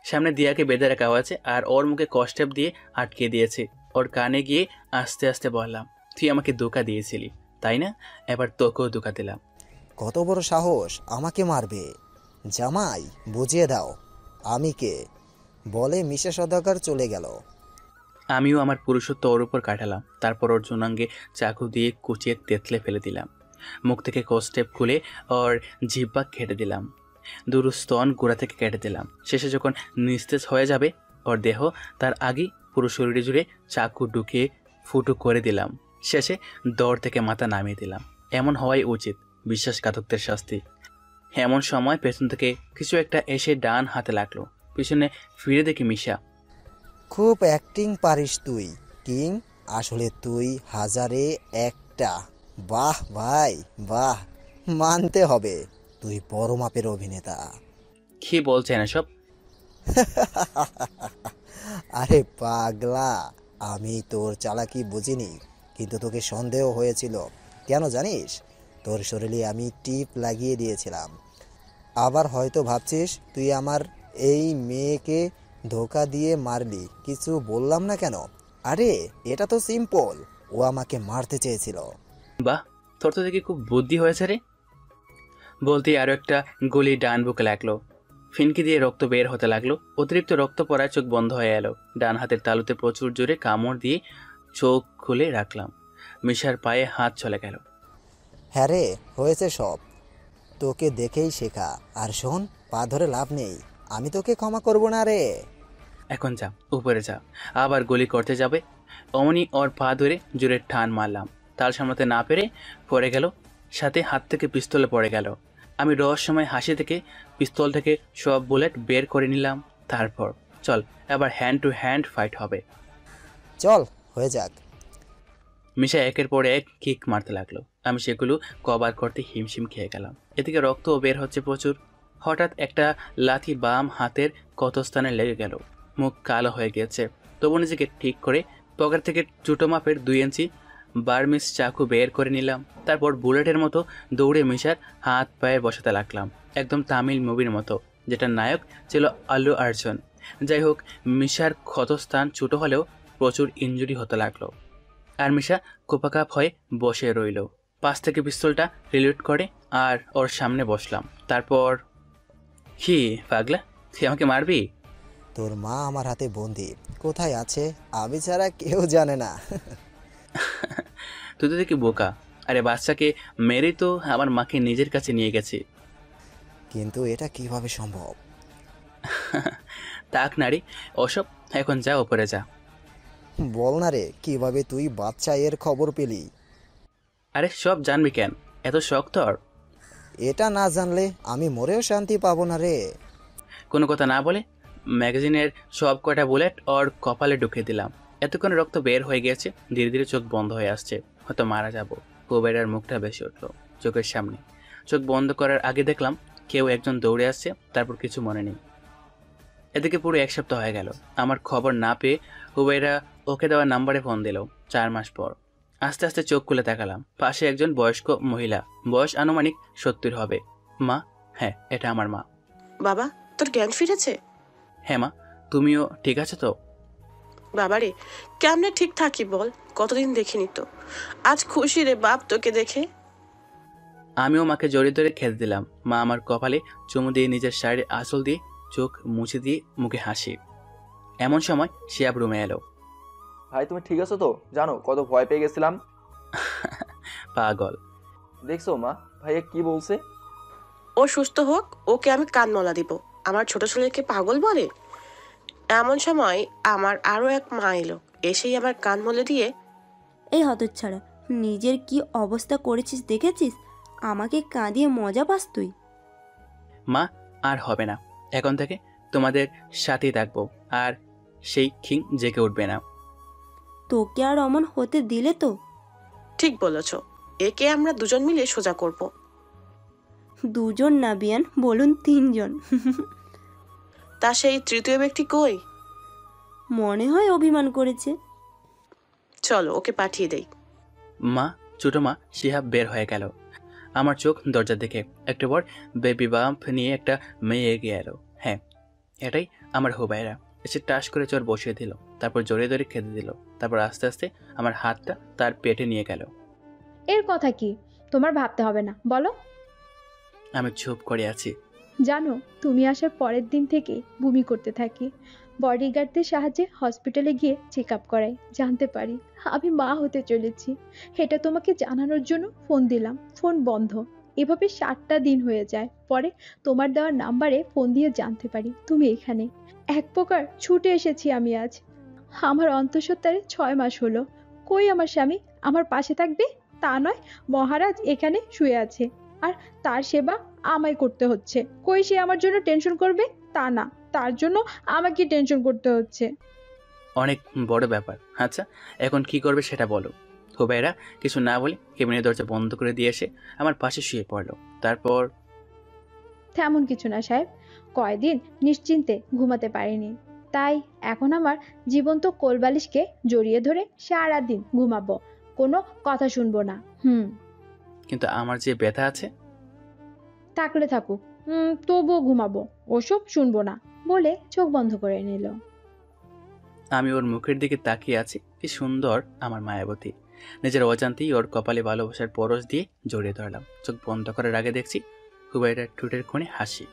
সামনে দিয়াকে বেঁধে রাখা হয়েছে, আর ওর মুখে কষ্টেপ দিয়ে আটকে দিয়েছে। ওর কানে গিয়ে আস্তে আস্তে বললাম, তুই আমাকে ধোঁকা দিয়েছিলি, তাই না? এবার তোকেও ধোঁকা দিলাম। কত বড় সাহস আমাকে মারবে? জামাই, বুঝিয়ে দাও আমি কে। বলে মিশা সদাগর চলে গেল। আমিও আমার পুরুষত্ব ওর উপর কাটালাম। তারপর ওর জনাঙ্গে চাকু দিয়ে কুচিয়ে তেতলে ফেলে দিলাম। মুখ থেকে কোস্টেপ খুলে ওর জিহ্বা কেটে দিলাম। দুরু স্তন গোড়া থেকে কেটে দিলাম। শেষে যখন নিস্তেজ হয়ে যাবে ওর দেহ, তার আগেই পুরো শরীরে জুড়ে চাকু ঢুকিয়ে ফুটো করে দিলাম। শেষে দৌড় থেকে মাথা নামিয়ে দিলাম। এমন হওয়াই উচিত, বিশ্বাসঘাতকদের শাস্তি। এমন সময় পেছন থেকে কিছু একটা এসে ডান হাতে লাগলো। পিছনে ফিরে দেখি মিশা। খুব অ্যাক্টিং পারিস তুই কিং, আসলে তুই হাজারে একটা। বাহ ভাই বাহ, মানতে হবে তুই বড় মাপের অভিনেতা। কি বলছেন এসব? আরে পাগলা, আমি তোর চালাকি বুঝিনি, কিন্তু তোকে সন্দেহ হয়েছিল। কেন জানিস? তোর শরীরে আমি টিপ লাগিয়ে দিয়েছিলাম। আবার হয়তো ভাবছিস তুই আমার এই মেয়েকে ধোকা দিয়ে মারলি, কিছু বললাম না কেন? আরে এটা তো সিম্পল, ও আমাকে মারতে চেয়েছিল। বাহ, তোর তো দেখি খুব বুদ্ধি হয়েছে রে। বলতেই আরও একটা গুলি ডান বুকে লাগলো। ফিনকি দিয়ে রক্ত বের হতে লাগলো। অতিরিক্ত রক্ত পড়ায় চোখ বন্ধ হয়ে এলো। ডান হাতের তালুতে প্রচুর জোরে কামড় দিয়ে চোখ খুলে রাখলাম। মিশার পায়ে হাত চলে গেল। হ্যাঁ রে, হয়েছে সব, তোকে দেখেই শেখা। আর শোন, পা ধরে লাভ নেই, আমি তোকে ক্ষমা করব না রে। এখন যা, উপরে যা। আবার গুলি করতে যাবে। অমনি ওর পা ধরে জোরে টান মারলাম। তাল সামলাতে না পেরে পড়ে গেল। সাথে হাত থেকে পিস্তলে পড়ে গেল। আমি রহস্যময় হাসি থেকে পিস্তল থেকে সব বুলেট বের করে নিলাম। তারপর চল, এবার হ্যান্ড টু হ্যান্ড ফাইট হবে। চল, হয়ে যাক। মিশা একের পর এক কিক মারতে লাগলো। আমি সেগুলো কভার করতে হিমশিম খেয়ে গেলাম। এদিকে রক্তও বের হচ্ছে প্রচুর। হঠাৎ একটা লাথি বাম হাতের কত স্থানে লেগে গেল। মুখ কালো হয়ে গিয়েছে। তবু নিজেকে ঠিক করে পকেট থেকে ছোটো মাপের 2 ইঞ্চি বার্মিস চাকু বের করে নিলাম। তারপর বুলেটের মতো দৌড়ে মিশার হাত পায়ে বসাতে লাগলাম, একদম তামিল মুভির মতো, যেটা নায়ক ছিল আল্লু অর্জুন। যাই হোক, মিশার ক্ষতস্থান ছোটো হলেও প্রচুর ইনজুরি হতে লাগলো। আর মিশা কোপাকাপ হয়ে বসে রইল। পাশ থেকে পিস্তলটা রিলোড করে আর ওর সামনে বসলাম। তারপর কি পাগলা, তুই আমাকে মারবি? তোর মা আমার হাতে বন্দি, কোথায় আছে আমি ছাড়া কেউ জানে না। তুই তো দেখি বোকা। আরে বাচ্চাকে মেরে তো আমার মাকে নিজের কাছে নিয়ে গেছি। কিন্তু এটা কিভাবে সম্ভব? তাক নারী ওসব, এখন যা উপরে যা। বল না রে, কিভাবে তুই বাচ্চা এর খবর পেলি? আরে সব জানবি কেন, এত শখ তোর? এটা না জানলে আমি মরেও শান্তি পাবো না রে। কোনো কথা না বলে ম্যাগাজিনের সব কটা বুলেট ওর কপালে ঢুকিয়ে দিলাম। এতক্ষণ রক্ত বের হয়ে গেছে। ধীরে ধীরে চোখ বন্ধ হয়ে আসছে, হয়তো মারা যাব। কুবেরার মুখটা বেশি উঠলো চোখের সামনে। চোখ বন্ধ করার আগে দেখলাম কেউ একজন দৌড়ে আসছে। তারপর কিছু মনে নেই। এদিকে পুরো 1 সপ্তাহ হয়ে গেল। আমার খবর না পেয়ে হুবেরা ওকে দেওয়া নাম্বারে ফোন দিল 4 মাস পর। আস্তে আস্তে চোখ খুলে তাকালাম। পাশে একজন বয়স্ক মহিলা, বয়স আনুমানিক 70 হবে। মা? হ্যাঁ, এটা আমার মা। বাবা, তোর জ্ঞান ফিরেছে? হ্যাঁ মা, তুমিও ঠিক আছো তো? বাবারে, কেমনে ঠিক থাকি বল, কতদিন দেখিনি তো। আজ খুশি রে বাপ তোকে দেখে। আমিও মাকে জড়িয়ে ধরে খেতে দিলাম। মা আমার কপালে চুমু দিয়ে নিজের শাড়ির আঁচল দিয়ে চোখ মুছে দিয়ে মুখে হাসি। এমন সময় শিয়াব রুমে এলো। ভাই তুমি ঠিক আছো তো? জানো কত ভয় পেয়ে গেছিলাম। পাগল। দেখছো মা ভাইয়া কি বলছে? ও সুস্থ হোক, ওকে আমি কানমলা দিব। আমার ছোট ছেলেকে পাগল বলে? এমন সময় আমার আরো এক মা এলো। এসেই আমার কান মলে দিয়ে, এই হতচ্ছাড়া, নিজের কি অবস্থা করেছিস দেখেছিস? আমাকে কাঁদিয়ে মজা পাস তুই? মা, আর হবে না। এখন থেকে তোমাদের সাথেই থাকবো, আর সেই খিং জেগে উঠবে না। তোকে আর অমন হতে দিলে তো? ঠিক বলেছ, একে আমরা দুজন মিলে সোজা করব। দুজন না বিয়ান, বলুন 3 জন। তা সেই তৃতীয় ব্যক্তি কই? মনে হয় অভিমান করেছে। চলো ওকে পাঠিয়ে দেই। মা, ছোট মা শিহাব বের হয়ে গেল। আমার চোখ দরজার দিকে। একটু পর বেবি বাম্প নিয়ে একটা মেয়ে এগিয়ে এলো। হ্যাঁ, এটাই আমার হুবাইরা। এসে টাস করে চোর বসিয়ে দিল। তারপর জোরে জোরে খেতে দিল। তারপর আস্তে আস্তে আমার হাতটা তার পেটে নিয়ে গেল। এর কথা কি তোমার ভাবতে হবে না, বলো। আমি চুপ করে আছি। জানো, তুমি আসার পরের দিন থেকে বমি করতে থাকি। বডিগার্ডদের সাহায্যে হসপিটালে গিয়ে চেক আপ করাই, জানতে পারি আমি মা হতে চলেছি। এটা তোমাকে জানানোর জন্য ফোন দিলাম, ফোন বন্ধ। এভাবে 7টা দিন হয়ে যায়। পরে তোমার দেওয়ার নাম্বারে ফোন দিয়ে জানতে পারি তুমি এখানে। এক প্রকার ছুটে এসেছি আমি আজ। আমার অন্তঃসত্ত্বারে 6 মাস হলো। কই আমার স্বামী আমার পাশে থাকবে? তা নয়, মহারাজ এখানে শুয়ে আছে আর তার সেবা আমায় করতে হচ্ছে। কই সে আমার জন্য টেনশন করবে? তা না, তার জন্য আমাকে টেনশন করতে হচ্ছে। অনেক বড় ব্যাপার। আচ্ছা, এখন কি করবে সেটা বলো। হুবাইরা কিছু না বলে কেবিনের দরজা বন্ধ করে দিয়ে এসে আমার পাশে শুয়ে পড়লো। তারপর তেমন কিছু না সাহেব, কয়দিন নিশ্চিন্তে ঘুমাতে পারিনি, তাই এখন আমার জীবন্ত কোলবালিশকে জড়িয়ে ধরে সারাদিন ঘুমাবো, কোনো কথা শুনবো না। কিন্তু আমার যে ব্যথা আছে। থাকলে থাকুক, তবুও ঘুমাবো, ওসব শুনবো না বলে চোখ বন্ধ করে নিল। আমি ওর মুখের দিকে তাকিয়ে আছি। কি সুন্দর আমার মায়াবতী। নিজের অজান্তেই ওর কপালে ভালোবাসার পরশ দিয়ে জড়িয়ে ধরলাম। চোখ বন্ধ করার আগে দেখছি হুবাইরার ঠোঁটের কোণে হাসি।